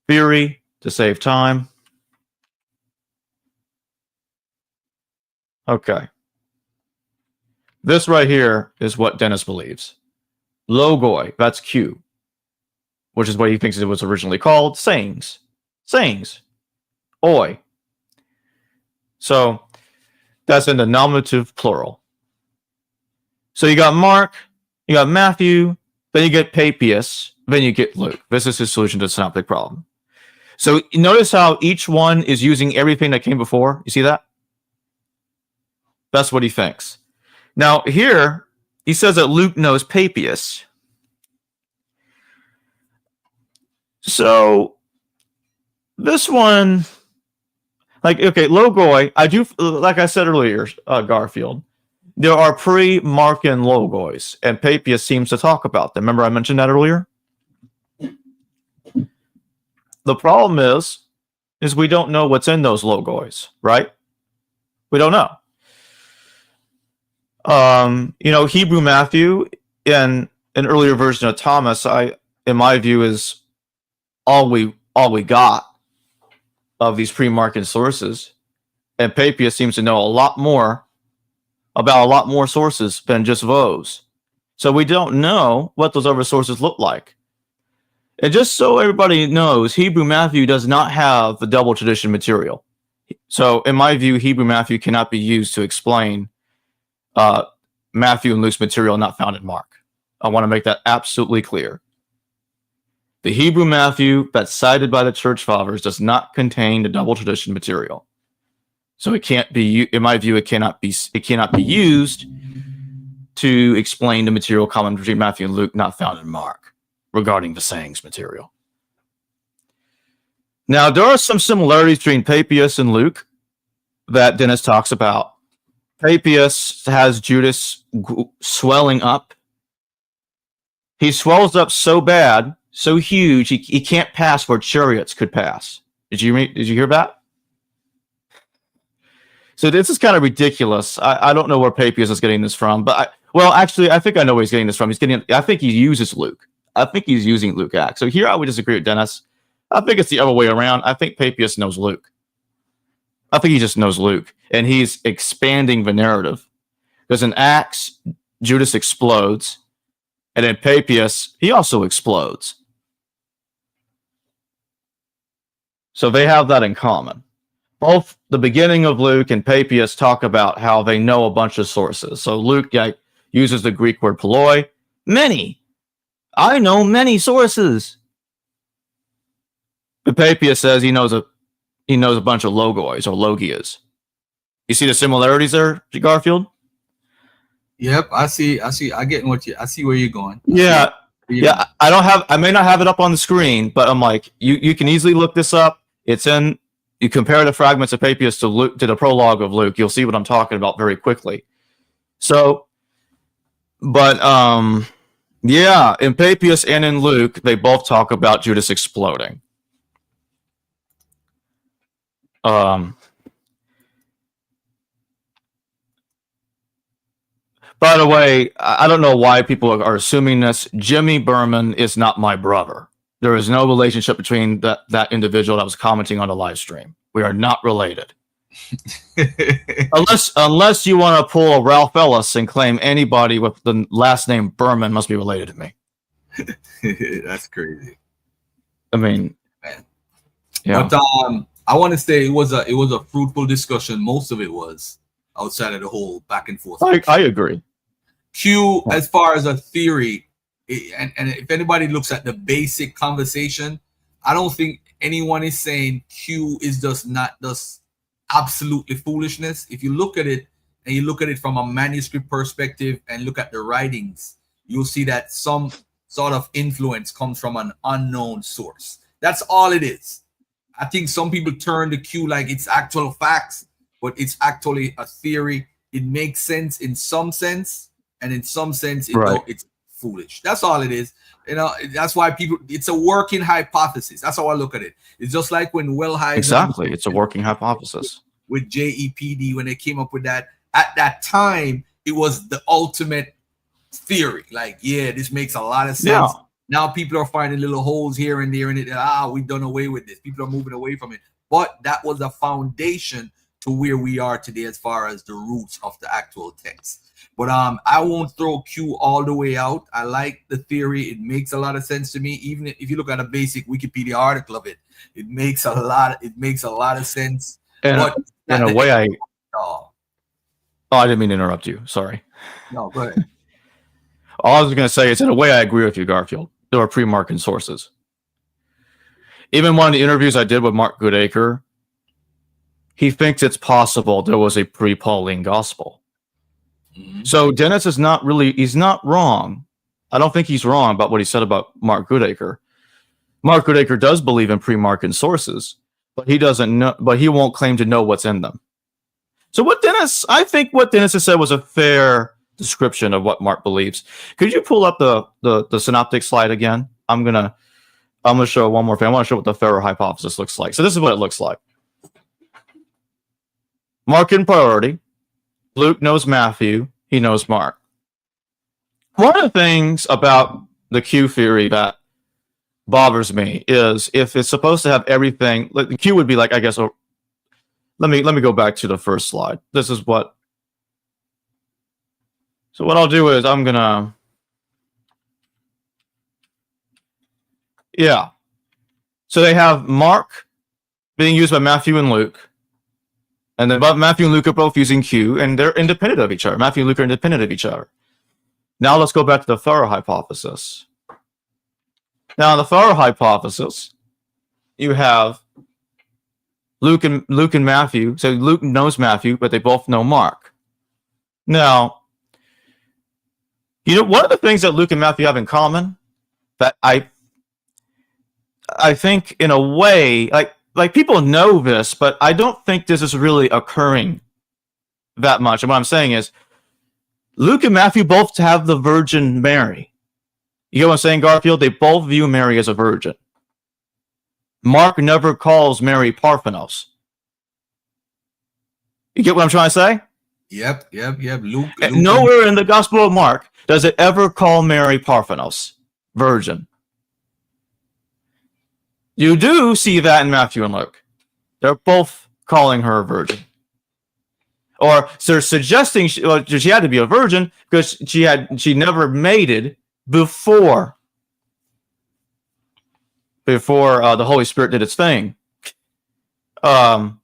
theory to save time. Okay. This right here is what Dennis believes. Logoi, that's Q, which is what he thinks it was originally called. Sayings. Sayings. Oi. So that's in the nominative plural. So you got Mark, you got Matthew, then you get Papias, then you get Luke. This is his solution to the synoptic problem. So notice how each one is using everything that came before. You see that? That's what he thinks. Now here, he says that Luke knows Papias. So this one, like, okay, Logoi, I do, like I said earlier, Garfield, there are pre-Markan Logois, and Papias seems to talk about them. Remember I mentioned that earlier? The problem is we don't know what's in those Logois, right? We don't know. Hebrew Matthew in an earlier version of Thomas, in my view, is all we got of these pre-Markan sources, and Papias seems to know a lot more about a lot more sources than just those. So we don't know what those other sources look like. And just so everybody knows, Hebrew Matthew does not have the double tradition material. So in my view, Hebrew Matthew cannot be used to explain Matthew and Luke's material not found in Mark. I want to make that absolutely clear. The Hebrew Matthew that's cited by the church fathers does not contain the double tradition material. So it can't be, in my view, it cannot be used to explain the material common between Matthew and Luke not found in Mark regarding the sayings material. Now, there are some similarities between Papias and Luke that Dennis talks about. Papias has Judas swelling up. He swells up so bad, so huge, he can't pass where chariots could pass. Did you hear that? So this is kind of ridiculous. I don't know where Papias is getting this from, but I think I know where he's getting this from. I think he uses Luke. I think he's using Luke Acts. So here I would disagree with Dennis. I think it's the other way around. I think Papias knows Luke. I think he just knows Luke, and he's expanding the narrative. Because in Acts, Judas explodes, and in Papias, he also explodes. So they have that in common. Both the beginning of Luke and Papias talk about how they know a bunch of sources. So Luke uses the Greek word poloi. Many. I know many sources. But Papias says he knows a bunch of logois or logias. You see the similarities there, Garfield? Yep, I see. I see where you're going. Yeah. I may not have it up on the screen, but I'm like, you can easily look this up. It's in, you compare the fragments of Papias to Luke, to the prologue of Luke, you'll see what I'm talking about very quickly. So, but yeah, in Papias and in Luke, they both talk about Judas exploding. By the way, I don't know why people are assuming this. Jimmy Berman is not my brother. There is no relationship between that individual that was commenting on the live stream. We are not related. unless you want to pull a Ralph Ellis and claim anybody with the last name Berman must be related to me. That's crazy. I mean, man. Yeah. But I want to say it was a fruitful discussion. Most of it was outside of the whole back and forth. I agree. Q, as far as a theory, and if anybody looks at the basic conversation, I don't think anyone is saying Q is just absolutely foolishness. If you look at it and you look at it from a manuscript perspective and look at the writings, you'll see that some sort of influence comes from an unknown source. That's all it is. I think some people turn to Q like it's actual facts, but it's actually a theory. It makes sense in some sense, and in some sense, it's foolish. That's all it is. You know, that's why people. It's a working hypothesis. That's how I look at it. It's just like when Wellheiser Exactly, it's a working hypothesis. with JEPD when they came up with that. At that time, it was the ultimate theory. Like, yeah, this makes a lot of sense. Yeah. Now people are finding little holes here and there in it. We've done away with this. People are moving away from it. But that was a foundation to where we are today as far as the roots of the actual text. But I won't throw Q all the way out. I like the theory. It makes a lot of sense to me. Even if you look at a basic Wikipedia article of it, it makes a lot of sense. And but in a way, oh, I didn't mean to interrupt you. Sorry. no, go ahead. All I was going to say is, in a way, I agree with you, Garfield. There are pre-Markan sources. Even one of the interviews I did with Mark Goodacre, he thinks it's possible there was a pre-Pauline gospel. Mhm. So Dennis is not really, he's not wrong. I don't think he's wrong about what he said about Mark Goodacre. Mark Goodacre does believe in pre-Markan sources, but he doesn't know, but he won't claim to know what's in them. So I think what Dennis has said was a fair description of what Mark believes. Could you pull up the synoptic slide again? I'm gonna show one more thing. I want to show what the Farrer hypothesis looks like. So this is what it looks like. Mark in priority. Luke knows Matthew. He knows Mark. One of the things about the Q theory that bothers me is if it's supposed to have everything, like the Q would be like, I guess. Let me go back to the first slide. This is what. So what I'll do is I'm gonna. Yeah. So they have Mark being used by Matthew and Luke. And then Matthew and Luke are both using Q, and they're independent of each other. Matthew and Luke are independent of each other. Now let's go back to the Farrer hypothesis. Now, in the Farrer hypothesis, you have Luke and Matthew. So Luke knows Matthew, but they both know Mark. Now, one of the things that Luke and Matthew have in common that I think in a way, like people know this, but I don't think this is really occurring that much. And what I'm saying is, Luke and Matthew both have the Virgin Mary. You get what I'm saying, Garfield? They both view Mary as a virgin. Mark never calls Mary Parthenos. You get what I'm trying to say? Yep. Luke Nowhere in the Gospel of Mark does it ever call Mary Parthenos, virgin. You do see that in Matthew and Luke. They're both calling her a virgin. Or they're suggesting she had to be a virgin because she never mated before the Holy Spirit did its thing. However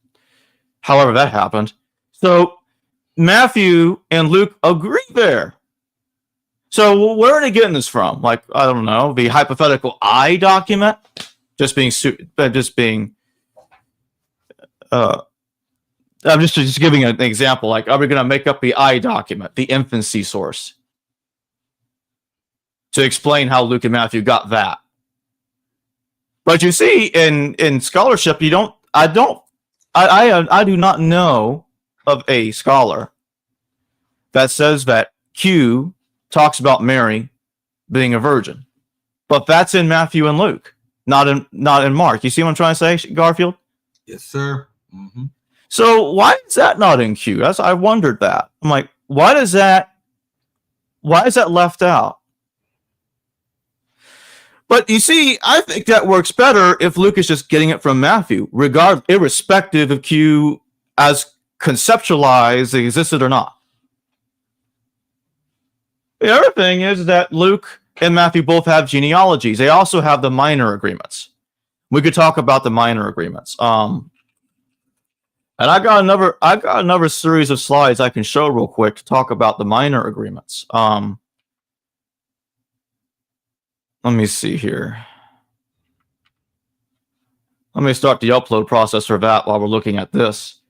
that happened. So Matthew and Luke agree there. So where are they getting this from? Like, I don't know, the hypothetical I document? I'm just giving an example. Like, are we going to make up the I document, the infancy source, to explain how Luke and Matthew got that? But you see, in scholarship, I do not know of a scholar that says that Q talks about Mary being a virgin, but that's in Matthew and Luke. Not in Mark. You see what I'm trying to say, Garfield? Yes, sir. Mm-hmm. So why is that not in Q? I wondered that. I'm like, why is that left out? But you see, I think that works better if Luke is just getting it from Matthew, irrespective of Q as conceptualized existed or not. The other thing is that Luke and Matthew both have genealogies. They also have the minor agreements. We could talk about the minor agreements. And I got another series of slides I can show real quick to talk about the minor agreements. Let me see here. Let me start the upload process for that while we're looking at this.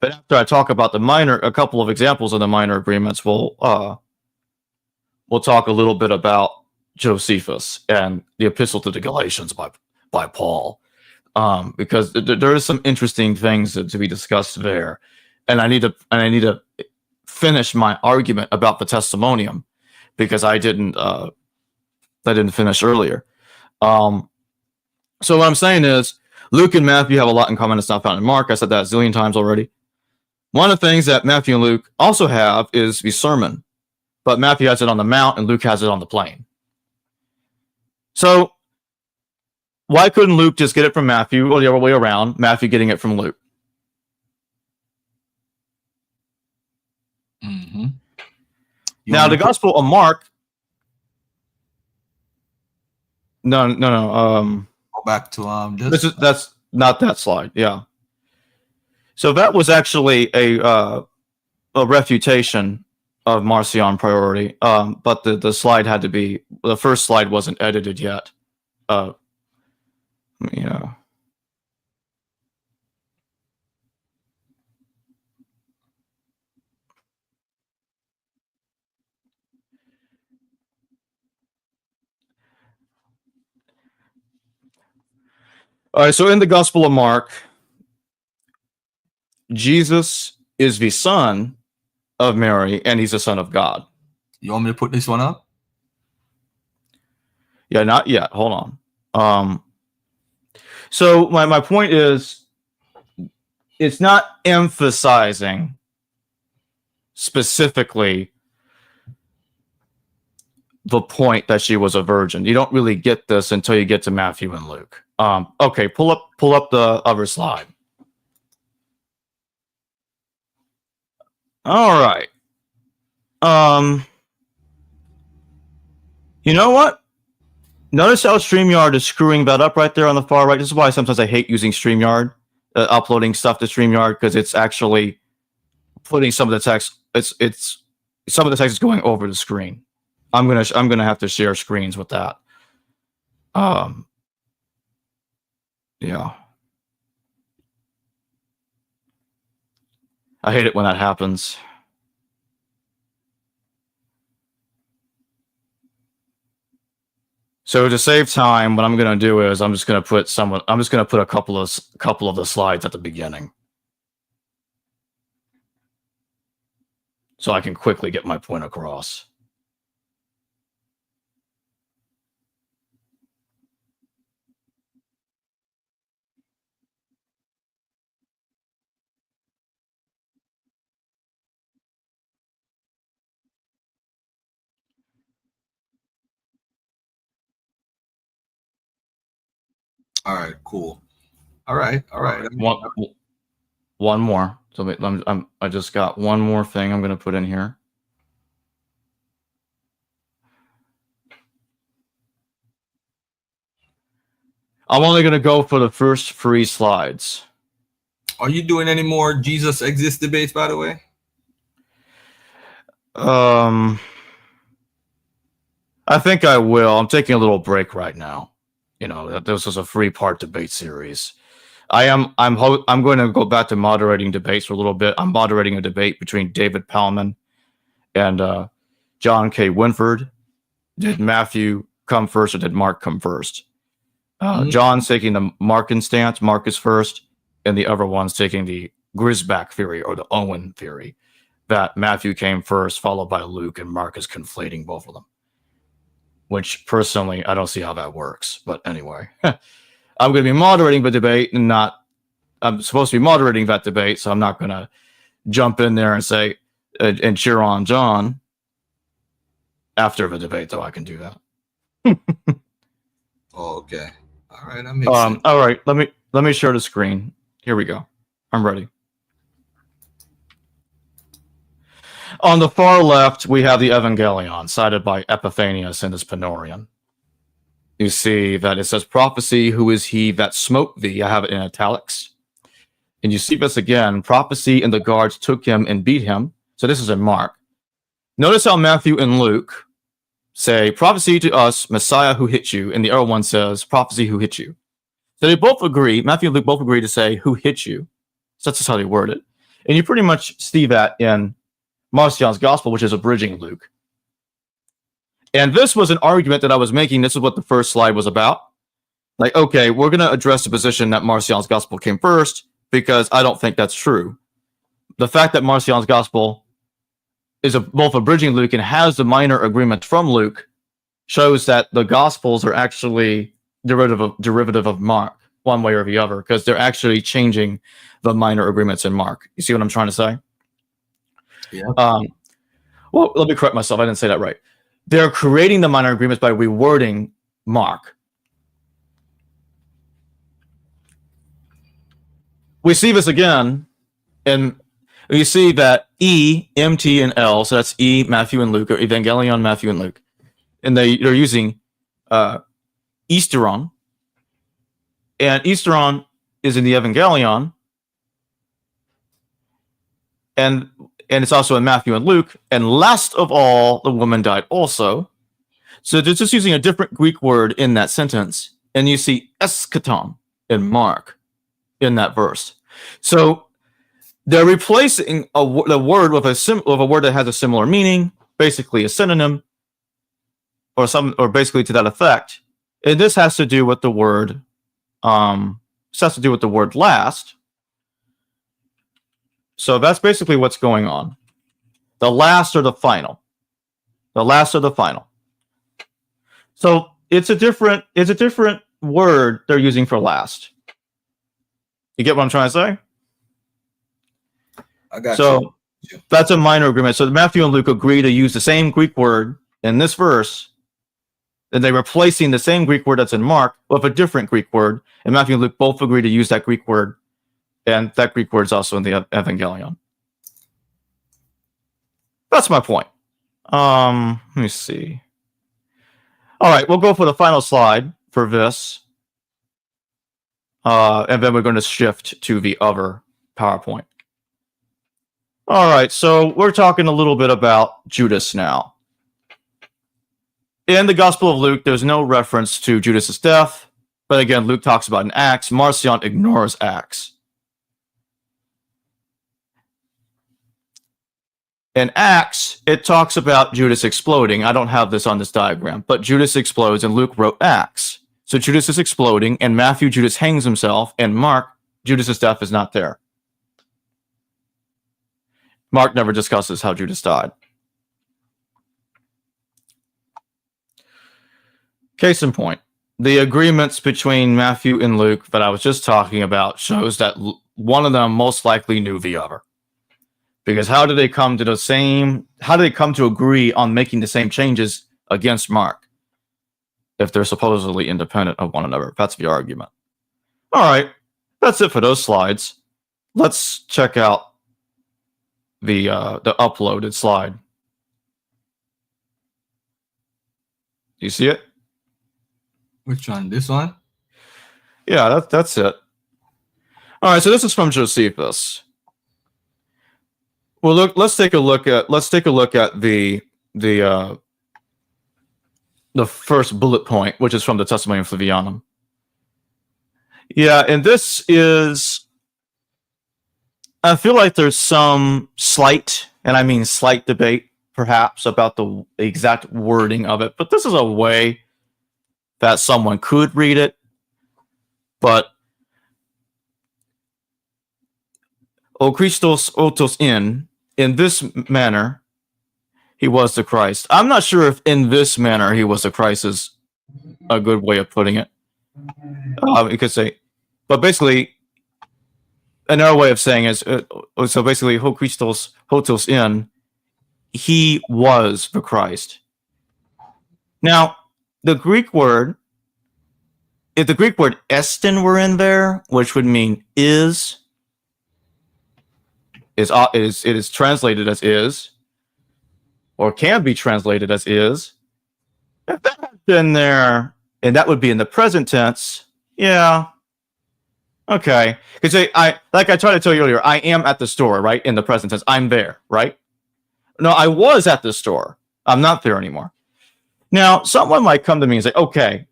But after I talk about a couple of examples of the minor agreements, we'll talk a little bit about Josephus and the Epistle to the Galatians by Paul, because there is some interesting things to be discussed there, and I need to finish my argument about the Testimonium because I didn't finish earlier. So what I'm saying is Luke and Matthew have a lot in common that's not found in Mark. I said that a zillion times already. One of the things that Matthew and Luke also have is the sermon, but Matthew has it on the mount and Luke has it on the plain. So why couldn't Luke just get it from Matthew, or the other way around, Matthew getting it from Luke? Mm-hmm. Now, the Gospel of Mark. No. Go back to That's not that slide. Yeah. So that was actually a refutation of Marcion priority, but the slide had to be, the first slide wasn't edited yet. You know. All right, so in the Gospel of Mark, Jesus is the son of Mary, and he's the son of God. You want me to put this one up? Yeah, not yet. Hold on. So my point is, it's not emphasizing specifically the point that she was a virgin. You don't really get this until you get to Matthew and Luke. Okay, pull up the other slide. All right. You know what? Notice how StreamYard is screwing that up right there on the far right. This is why sometimes I hate using StreamYard, uploading stuff to StreamYard, because it's actually putting some of the text. It's some of the text is going over the screen. I'm gonna have to share screens with that. Yeah. I hate it when that happens. So to save time, what I'm going to do is I'm just going to put a couple of the slides at the beginning, so I can quickly get my point across. All right, cool. All right. One more. So I just got one more thing I'm going to put in here. I'm only going to go for the first 3 slides. Are you doing any more Jesus exists debates, by the way? I think I will. I'm taking a little break right now. You know, this was a 3-part debate series. I'm going to go back to moderating debates for a little bit. I'm moderating a debate between David Palman and John K. Winford. Did Matthew come first, or did Mark come first? John's taking the Markan stance. Mark is first, and the other one's taking the Grisback theory, or the Owen theory, that Matthew came first, followed by Luke, and Mark is conflating both of them. Which, personally, I don't see how that works. But anyway, I'm going to be moderating the debate, and I'm supposed to be moderating that debate, so I'm not going to jump in there and say, and cheer on John after the debate, though I can do that. Oh, okay. All right, that makes sense. All right, let me share the screen. Here we go. I'm ready. On the far left, we have the Evangelion, cited by Epiphanius in his Penorian. You see that it says, prophecy, who is he that smote thee? I have it in italics. And you see this again, prophecy, and the guards took him and beat him. So this is in Mark. Notice how Matthew and Luke say, prophecy to us, Messiah who hit you, and the other one says, prophecy who hit you. So they both agree, Matthew and Luke both agree to say, who hit you. So that's just how they word it. And you pretty much see that in Marcion's gospel, which is abridging Luke. And this was an argument that I was making. This is what the first slide was about. Like, okay, we're going to address the position that Marcion's gospel came first, because I don't think that's true. The fact that Marcion's gospel both abridging Luke and has the minor agreements from Luke, shows that the Gospels are actually derivative of Mark, one way or the other, because they're actually changing the minor agreements in Mark. You see what I'm trying to say? Yeah. Well, let me correct myself. I didn't say that right. They're creating the minor agreements by rewording Mark. We see this again, and you see that E, M, T, and L, so that's E, Matthew, and Luke, or Evangelion, Matthew, and Luke. And they're using Easteron. And Easteron is in the Evangelion. And it's also in Matthew and Luke. And last of all, the woman died also. So they're just using a different Greek word in that sentence. And you see eschaton in Mark in that verse. So they're replacing the word with a word that has a similar meaning, basically a synonym, or basically to that effect. And this has to do with the word. This has to do with the word last. So that's basically what's going on. The last or the final. The last or the final. So it's a different word they're using for last. You get what I'm trying to say? I got so you. That's a minor agreement. So Matthew and Luke agree to use the same Greek word in this verse, and they're replacing the same Greek word that's in Mark with a different Greek word. And Matthew and Luke both agree to use that Greek word, and that Greek word is also in the Evangelion. That's my point. Let me see. All right, we'll go for the final slide for this. And then we're going to shift to the other PowerPoint. All right, so we're talking a little bit about Judas now. In the Gospel of Luke, there's no reference to Judas's death, but again, Luke talks about in Acts. Marcion ignores Acts. In Acts, it talks about Judas exploding. I don't have this on this diagram, but Judas explodes, and Luke wrote Acts. So Judas is exploding, and Matthew, Judas hangs himself, and Mark, Judas's death is not there. Mark never discusses how Judas died. Case in point, the agreements between Matthew and Luke that I was just talking about shows that one of them most likely knew the other. Because how did they come to agree on making the same changes against Mark if they're supposedly independent of one another? That's the argument. All right, that's it for those slides. Let's check out the uploaded slide. Do you see it? Which one? This one? Yeah, that's it. All right, so this is from Josephus. Well, let's take a look at the first bullet point, which is from the Testimonium Flavianum. Yeah, and this is, I feel like there's some slight, and I mean slight debate, perhaps, about the exact wording of it, but this is a way that someone could read it. But O Christos otos in this manner, he was the Christ. I'm not sure if in this manner he was the Christ is a good way of putting it. You could say, but basically, another way of saying is, so basically, Ho Christos hotos in, he was the Christ. Now, the Greek word, if the Greek word estin were in there, which would mean is translated as is, or can be translated as is. If that had been there, and that would be in the present tense, yeah, okay. Because like I tried to tell you earlier, I am at the store, right? In the present tense, I'm there, right? No, I was at the store. I'm not there anymore. Now, someone might come to me and say, okay,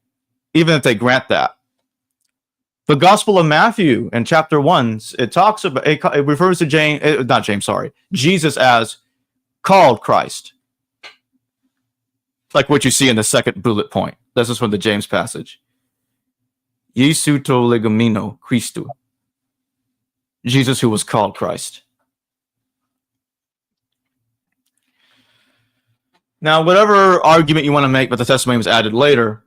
even if they grant that, the Gospel of Matthew in chapter 1, it refers to Jesus as called Christ. Like what you see in the second bullet point. This is from the James passage. Jesu to legomino Christu. Jesus who was called Christ. Now, whatever argument you want to make, but the testimony was added later.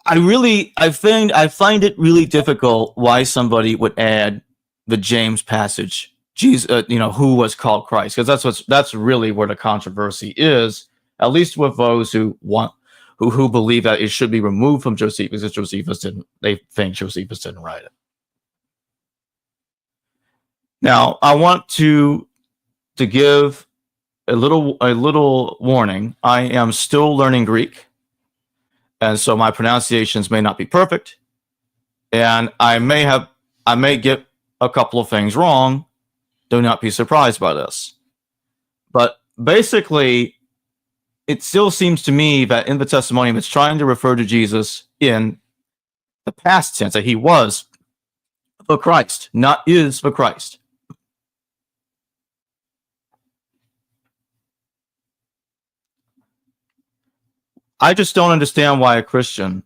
I find it really difficult why somebody would add the James passage, Jesus, who was called Christ, because that's really where the controversy is. At least with those who believe that it should be removed from Josephus, because they think Josephus didn't write it. Now, I want to give a little warning. I am still learning Greek, and so my pronunciations may not be perfect, and I may get a couple of things wrong. Do not be surprised by this. But basically, it still seems to me that in the Testimonium, it's trying to refer to Jesus in the past tense, that he was the Christ, not is the Christ. I just don't understand why a Christian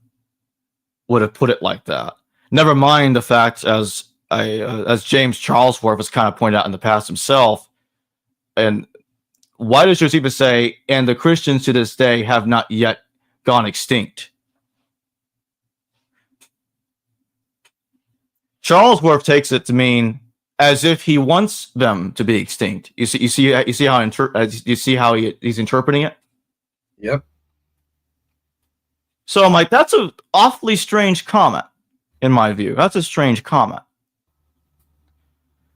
would have put it like that. Never mind the fact, as James Charlesworth has kind of pointed out in the past himself, and why does Josephus say, and the Christians to this day have not yet gone extinct? Charlesworth takes it to mean as if he wants them to be extinct. You see how he's interpreting it? Yep. So I'm like, that's an awfully strange comment, in my view. That's a strange comment.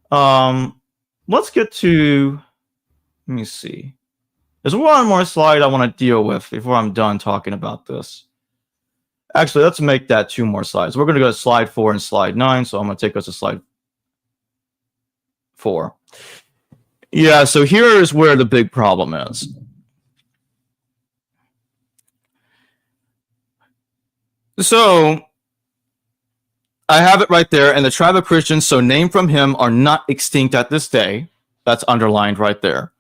Let's get to, let me see. There's one more slide I want to deal with before I'm done talking about this. Actually, let's make that 2 more slides. We're going to go to slide 4 and slide 9, so I'm going to take us to slide 4. Yeah, so here is where the big problem is. So I have it right there, and the tribe of Christians, so named from him, are not extinct at this day. That's underlined right there.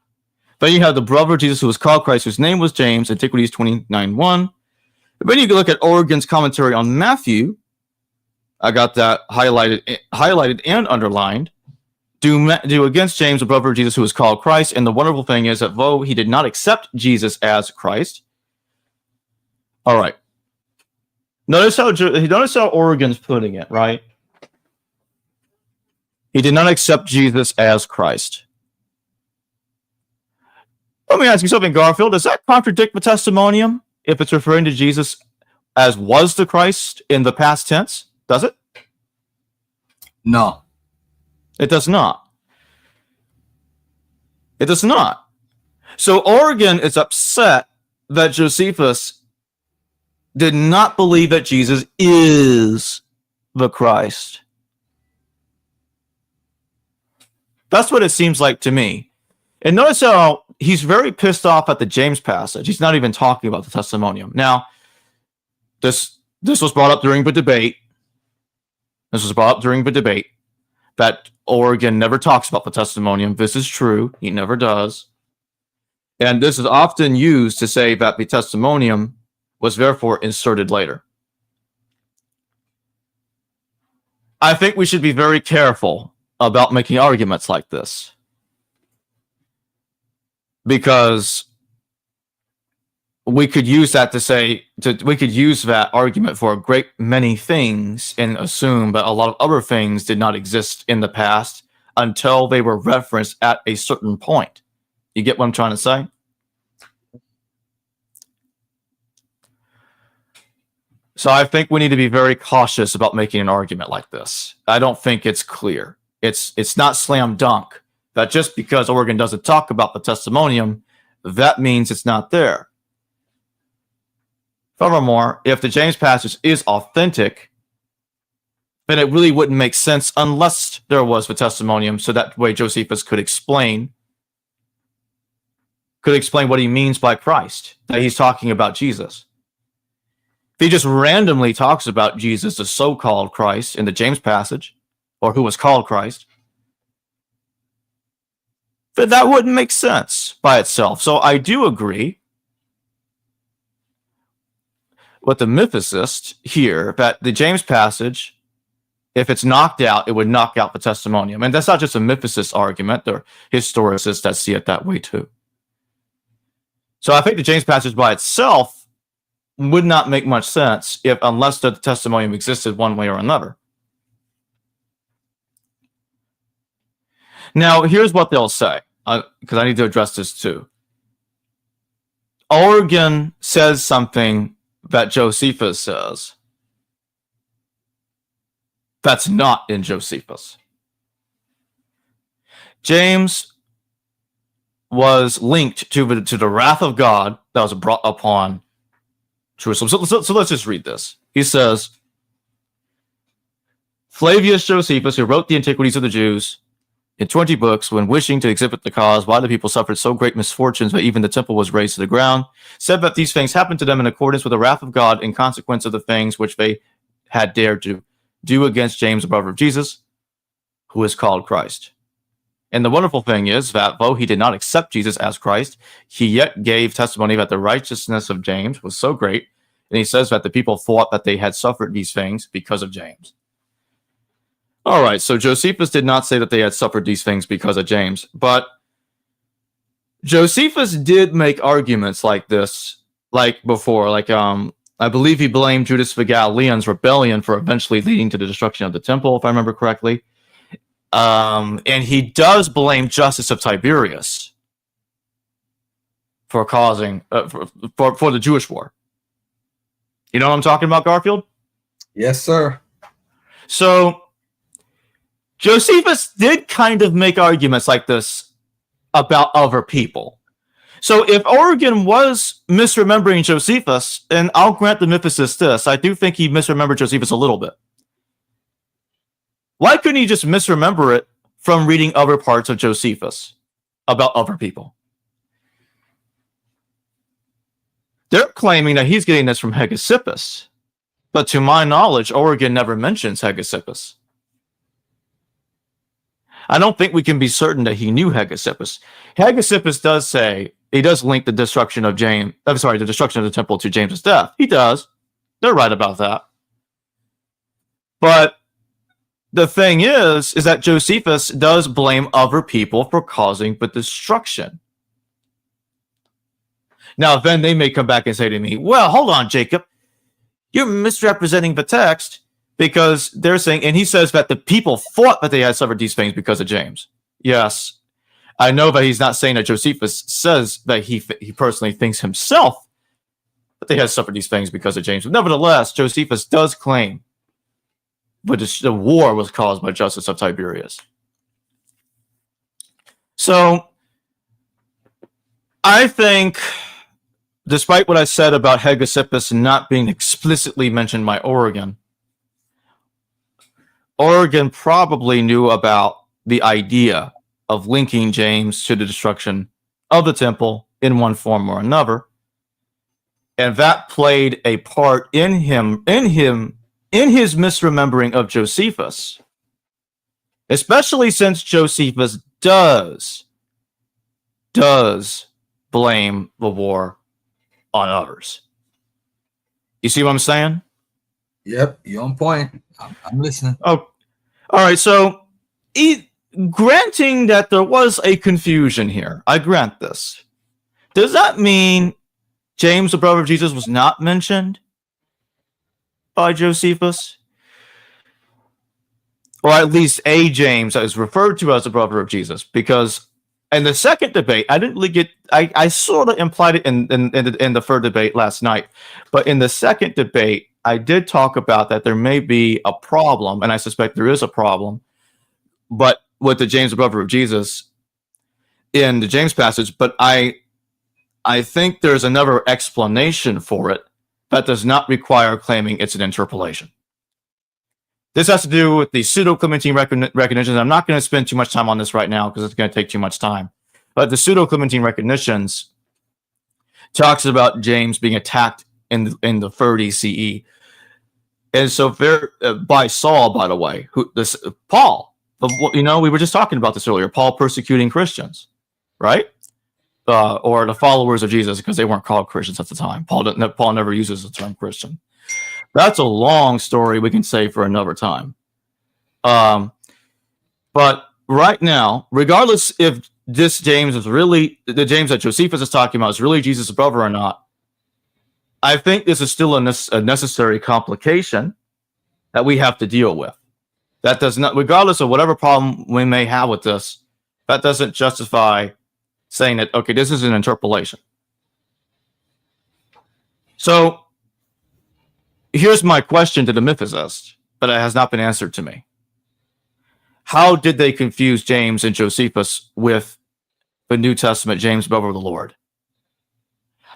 Then you have the brother of Jesus who was called Christ, whose name was James, Antiquities 29:1. Then you can look at Origen's commentary on Matthew. I got that highlighted and underlined. Do against James, the brother of Jesus who was called Christ. And the wonderful thing is that though he did not accept Jesus as Christ. All right. Notice how Origen's putting it, right? He did not accept Jesus as Christ. Let me ask you something, Garfield. Does that contradict the Testimonium if it's referring to Jesus as was the Christ in the past tense? Does it? No. It does not. It does not. So Origen is upset that Josephus did not believe that Jesus is the Christ. That's what it seems like to me. And notice how he's very pissed off at the James passage. He's not even talking about the Testimonium. Now, this was brought up during the debate. That Origen never talks about the Testimonium. This is true. He never does. And this is often used to say that the Testimonium was therefore inserted later. I think we should be very careful about making arguments like this, because we could use that we could use that argument for a great many things and assume that a lot of other things did not exist in the past until they were referenced at a certain point. You get what I'm trying to say? So I think we need to be very cautious about making an argument like this. I don't think it's clear. It's not slam dunk that just because Origen doesn't talk about the Testimonium, that means it's not there. Furthermore, if the James passage is authentic, then it really wouldn't make sense unless there was the Testimonium, so that way Josephus could explain what he means by Christ, that he's talking about Jesus. If he just randomly talks about Jesus, the so-called Christ, in the James passage, or who was called Christ, then that wouldn't make sense by itself. So I do agree with the Mythicist here that the James passage, if it's knocked out, it would knock out the Testimonium. And that's not just a Mythicist argument. There are historicists that see it that way too. So I think the James passage by itself would not make much sense unless the testimonium existed one way or another. Now, here's what they'll say, because I need to address this too. Origen says something that Josephus says that's not in Josephus. James was linked to the wrath of God that was brought upon Jerusalem. So let's just read this. He says, Flavius Josephus, who wrote the Antiquities of the Jews in 20 books, when wishing to exhibit the cause why the people suffered so great misfortunes that even the temple was razed to the ground, said that these things happened to them in accordance with the wrath of God in consequence of the things which they had dared to do against James, the brother of Jesus, who is called Christ. And the wonderful thing is that though he did not accept Jesus as Christ, he yet gave testimony that the righteousness of James was so great. And he says that the people thought that they had suffered these things because of James. All right, so Josephus did not say that they had suffered these things because of James, but Josephus did make arguments like this, like before, I believe he blamed Judas the Galilean's rebellion for eventually leading to the destruction of the temple, if I remember correctly. And he does blame Justus of Tiberius for causing for the Jewish war. You know what I'm talking about, Garfield? Yes, sir. So Josephus did kind of make arguments like this about other people. So if Origen was misremembering Josephus, and I'll grant the Mythicist this, I do think he misremembered Josephus a little bit. Why couldn't he just misremember it from reading other parts of Josephus about other people? They're claiming that he's getting this from Hegesippus, but to my knowledge, Origen never mentions Hegesippus. I don't think we can be certain that he knew Hegesippus. Hegesippus does say, he does link the destruction of the destruction of the temple to James's death. He does. They're right about that. But the thing is that Josephus does blame other people for causing the destruction. Now, then they may come back and say to me, well, hold on, Jacob. You're misrepresenting the text because they're saying, and he says that the people thought that they had suffered these things because of James. Yes, I know that he's not saying that Josephus says that he personally thinks himself that they had suffered these things because of James. But nevertheless, Josephus does claim but the war was caused by Justus of Tiberius. So I think, despite what I said about Hegesippus not being explicitly mentioned by Origen probably knew about the idea of linking James to the destruction of the temple in one form or another, and that played a part in his misremembering of Josephus, especially since Josephus does blame the war on others. You see what I'm saying? Yep, you're on point. I'm listening. Oh, all right. So, granting that there was a confusion here, I grant this. Does that mean James, the brother of Jesus, was not mentioned by Josephus? Or at least a James that is referred to as the brother of Jesus? Because in the second debate, I didn't really get, I sort of implied it in the third debate last night, but in the second debate, I did talk about that there may be a problem, and I suspect there is a problem, but with the James, the brother of Jesus, in the James passage, but I think there's another explanation for it that does not require claiming it's an interpolation. This has to do with the pseudo-Clementine recognitions. I'm not going to spend too much time on this right now because it's going to take too much time. But the pseudo-Clementine recognitions talks about James being attacked in the 30 CE. And so by Saul, by the way, Paul, we were just talking about this earlier, Paul persecuting Christians, right? Or the followers of Jesus, because they weren't called Christians at the time. Paul never uses the term Christian. That's a long story we can say for another time. But right now, regardless if this James is really the James that Josephus is talking about is really Jesus' brother or not, I think this is still a necessary complication that we have to deal with. That does not, regardless of whatever problem we may have with this, that doesn't justify saying that, okay, this is an interpolation. So here's my question to the mythicist, but it has not been answered to me. How did they confuse James and Josephus with the New Testament James, brother of the Lord?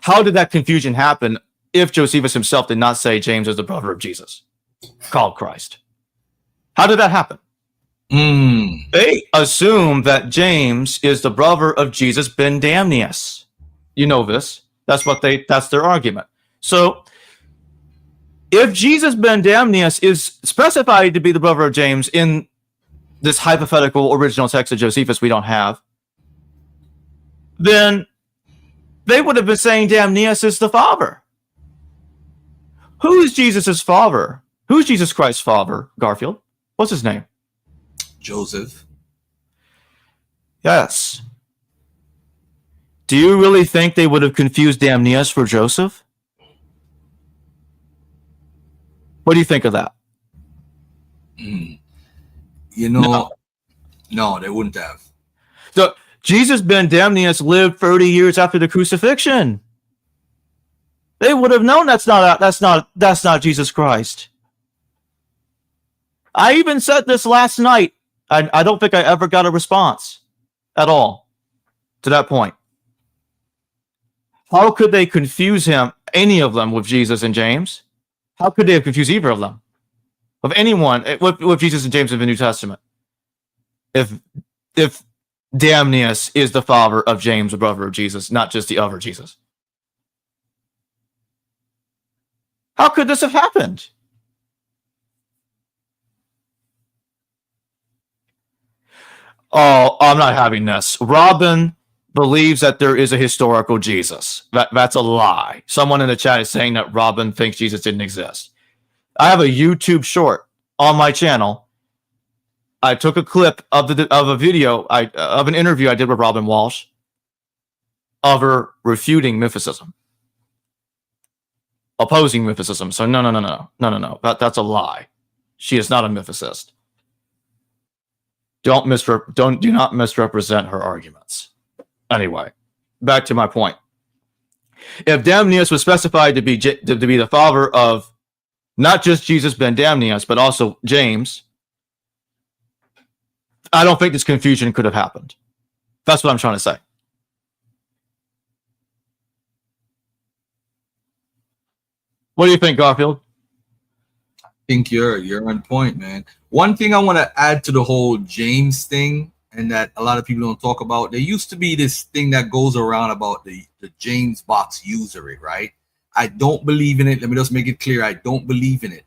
How did that confusion happen if Josephus himself did not say James is the brother of Jesus, called Christ? How did that happen? They assume that James is the brother of Jesus ben Damnius. You know this. That's their argument. So if Jesus ben Damnius is specified to be the brother of James in this hypothetical original text of Josephus we don't have, then they would have been saying Damnius is the father. Who is Jesus' father? Who's Jesus Christ's father, Garfield? What's his name? Joseph. Yes. Do you really think they would have confused Damnius for Joseph? What do you think of that? You know, no, they wouldn't have. So Jesus ben Damnius lived 30 years after the crucifixion. They would have known that's not Jesus Christ. I even said this last night. I don't think I ever got a response at all to that point. How could they confuse him, any of them, with Jesus and James? How could they have confused either of them? Of anyone with Jesus and James in the New Testament? If Damnius is the father of James, the brother of Jesus, not just the other Jesus. How could this have happened? Oh, I'm not having this. Robin believes that there is a historical Jesus. That's a lie. Someone in the chat is saying that Robin thinks Jesus didn't exist. I have a YouTube short on my channel. I took a clip of a video of an interview I did with Robin Walsh of her refuting mythicism, opposing mythicism. So no. That's a lie. She is not a mythicist. Do not misrepresent her arguments. Anyway, back to my point. If Damnius was specified to be the father of not just Jesus ben Damnius, but also James, I don't think this confusion could have happened. That's what I'm trying to say. What do you think, Garfield? I think you're on point, man. One thing I want to add to the whole James thing, and that a lot of people don't talk about, there used to be this thing that goes around about the James box usury, right? I don't believe in it. Let me just make it clear. I don't believe in it.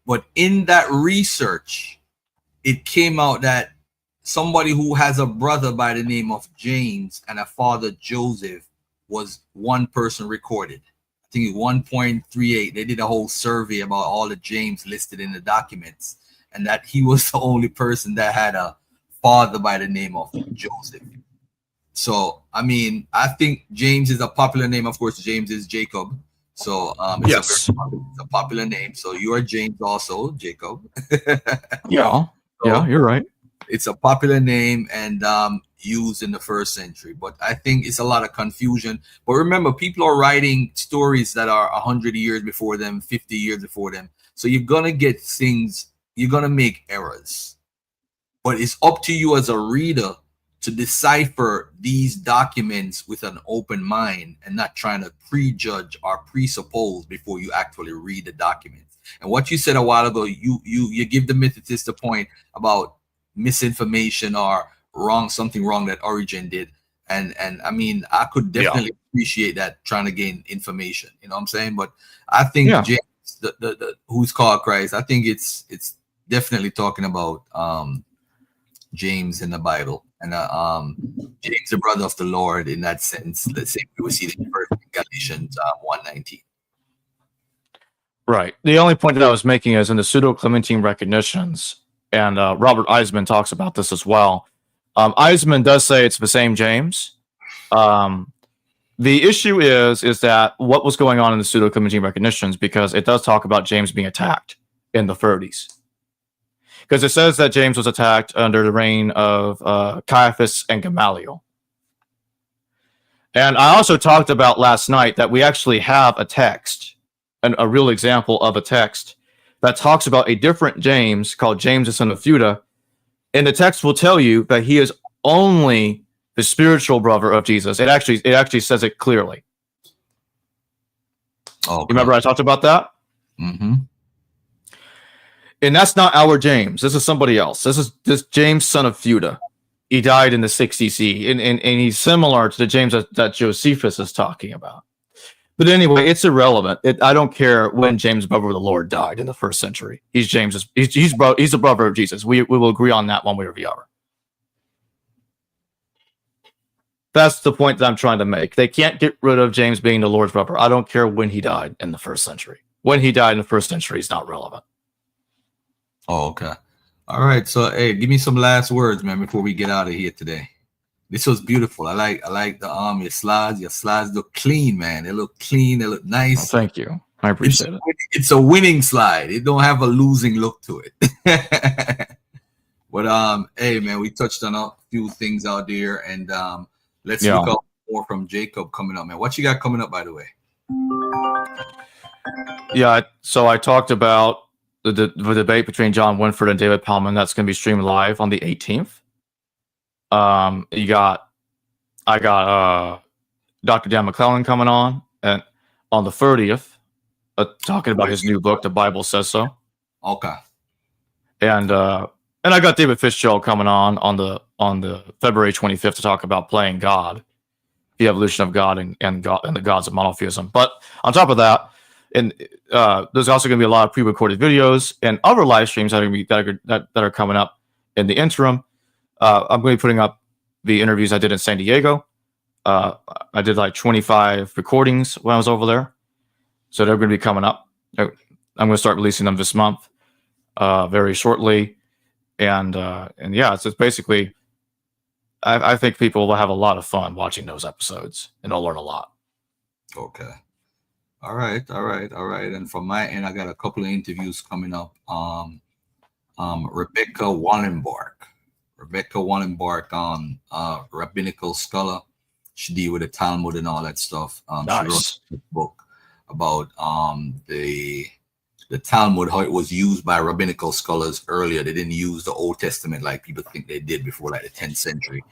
But in that research, it came out that somebody who has a brother by the name of James and a father Joseph was one person recorded. I think 1.38. They did a whole survey about all the James listed in the documents, and that he was the only person that had a father by the name of Joseph. So, I mean, I think James is a popular name. Of course, James is Jacob. So, it's a popular name. So you are James also, Jacob. Yeah, you're right. It's a popular name and used in the first century. But I think it's a lot of confusion. But remember, people are writing stories that are 100 years before them, 50 years before them. So you're going to get things, you're going to make errors. But it's up to you as a reader to decipher these documents with an open mind and not trying to prejudge or presuppose before you actually read the documents. And what you said a while ago, you give the mythicist a point about misinformation or something wrong that Origin did. And I mean, I could definitely appreciate that, trying to gain information, you know what I'm saying? But I think James, the who's called Christ, I think it's definitely talking about James in the Bible, and James, the brother of the Lord, in that sense. Let's say we see it in Galatians 1:19. Right. The only point that I was making is in the pseudo-Clementine recognitions, and Robert Eisman talks about this as well. Eisman does say it's the same James. The issue is that what was going on in the pseudo-Commingene recognitions, because it does talk about James being attacked in the 30s. Because it says that James was attacked under the reign of Caiaphas and Gamaliel. And I also talked about last night that we actually have a text, a real example of a text, that talks about a different James called James the son of Theuda. And the text will tell you that he is only the spiritual brother of Jesus. It actually says it clearly. Oh, you remember I talked about that? Mm-hmm. And that's not our James. This is somebody else. This is James, son of Theuda. He died in the 60 CE, and he's similar to the James that Josephus is talking about. But anyway, it's irrelevant. I don't care when James, brother of the Lord, died in the 1st century. He's James. He's the brother of Jesus. We will agree on that one way or the other. That's the point that I'm trying to make. They can't get rid of James being the Lord's brother. I don't care when he died in the 1st century. When he died in the 1st century is not relevant. Oh, okay. All right. So, hey, give me some last words, man, before we get out of here today. This was beautiful. I like the your slides. Your slides look clean, man. They look clean. They look nice. Oh, thank you. I appreciate it. It's a winning slide. It don't have a losing look to it. But hey, man, we touched on a few things out there, and let's look up more from Jacob coming up, man. What you got coming up, by the way? Yeah. So I talked about the debate between John Winford and David Palman. That's going to be streamed live on the 18th. I got Dr. Dan McClellan coming on, and on the 30th, talking about his new book, The Bible Says So. Okay. And I got David Fitzgerald coming on the February 25th to talk about playing God, the evolution of God and God and the gods of monotheism. But on top of that, and there's also going to be a lot of pre-recorded videos and other live streams that are coming up in the interim. I'm going to be putting up the interviews I did in San Diego. I did like 25 recordings when I was over there. So they're going to be coming up. I'm going to start releasing them this month, very shortly. And yeah, it's just basically, I think people will have a lot of fun watching those episodes, and they'll learn a lot. Okay. All right. And from my end, I got a couple of interviews coming up. Rebecca Wallenbark, rabbinical scholar. She deal with the Talmud and all that stuff. Nice. She wrote a book about the Talmud, how it was used by rabbinical scholars earlier. They didn't use the Old Testament like people think they did before, like the 10th century.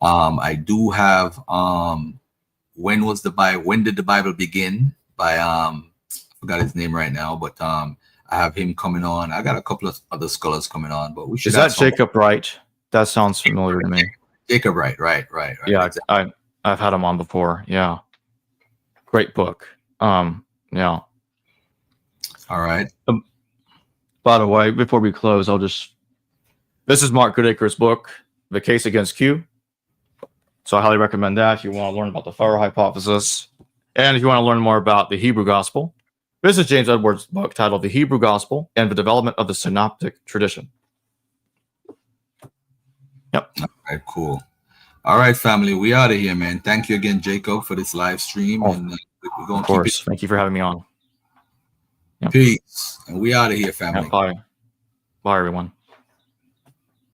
I do have when did the Bible begin? By I forgot his name right now, but I have him coming on. I got a couple of other scholars coming on, but we should. Is that Jacob Wright? That sounds familiar to me. Jacob Wright, right. Yeah, exactly. I've had him on before. Yeah, great book. Yeah. All right. By the way, before we close, this is Mark Goodacre's book, The Case Against Q. So I highly recommend that if you want to learn about the fire hypothesis. And if you want to learn more about the Hebrew Gospel, this is James Edwards' book titled The Hebrew Gospel and the Development of the Synoptic Tradition. Yep. All right, cool. All right, family, we out of here, man. Thank you again, Jacob, for this live stream. And we're going to keep it. Thank you for having me on. Yep. Peace. And we out of here, family. Yeah, bye. Bye, everyone.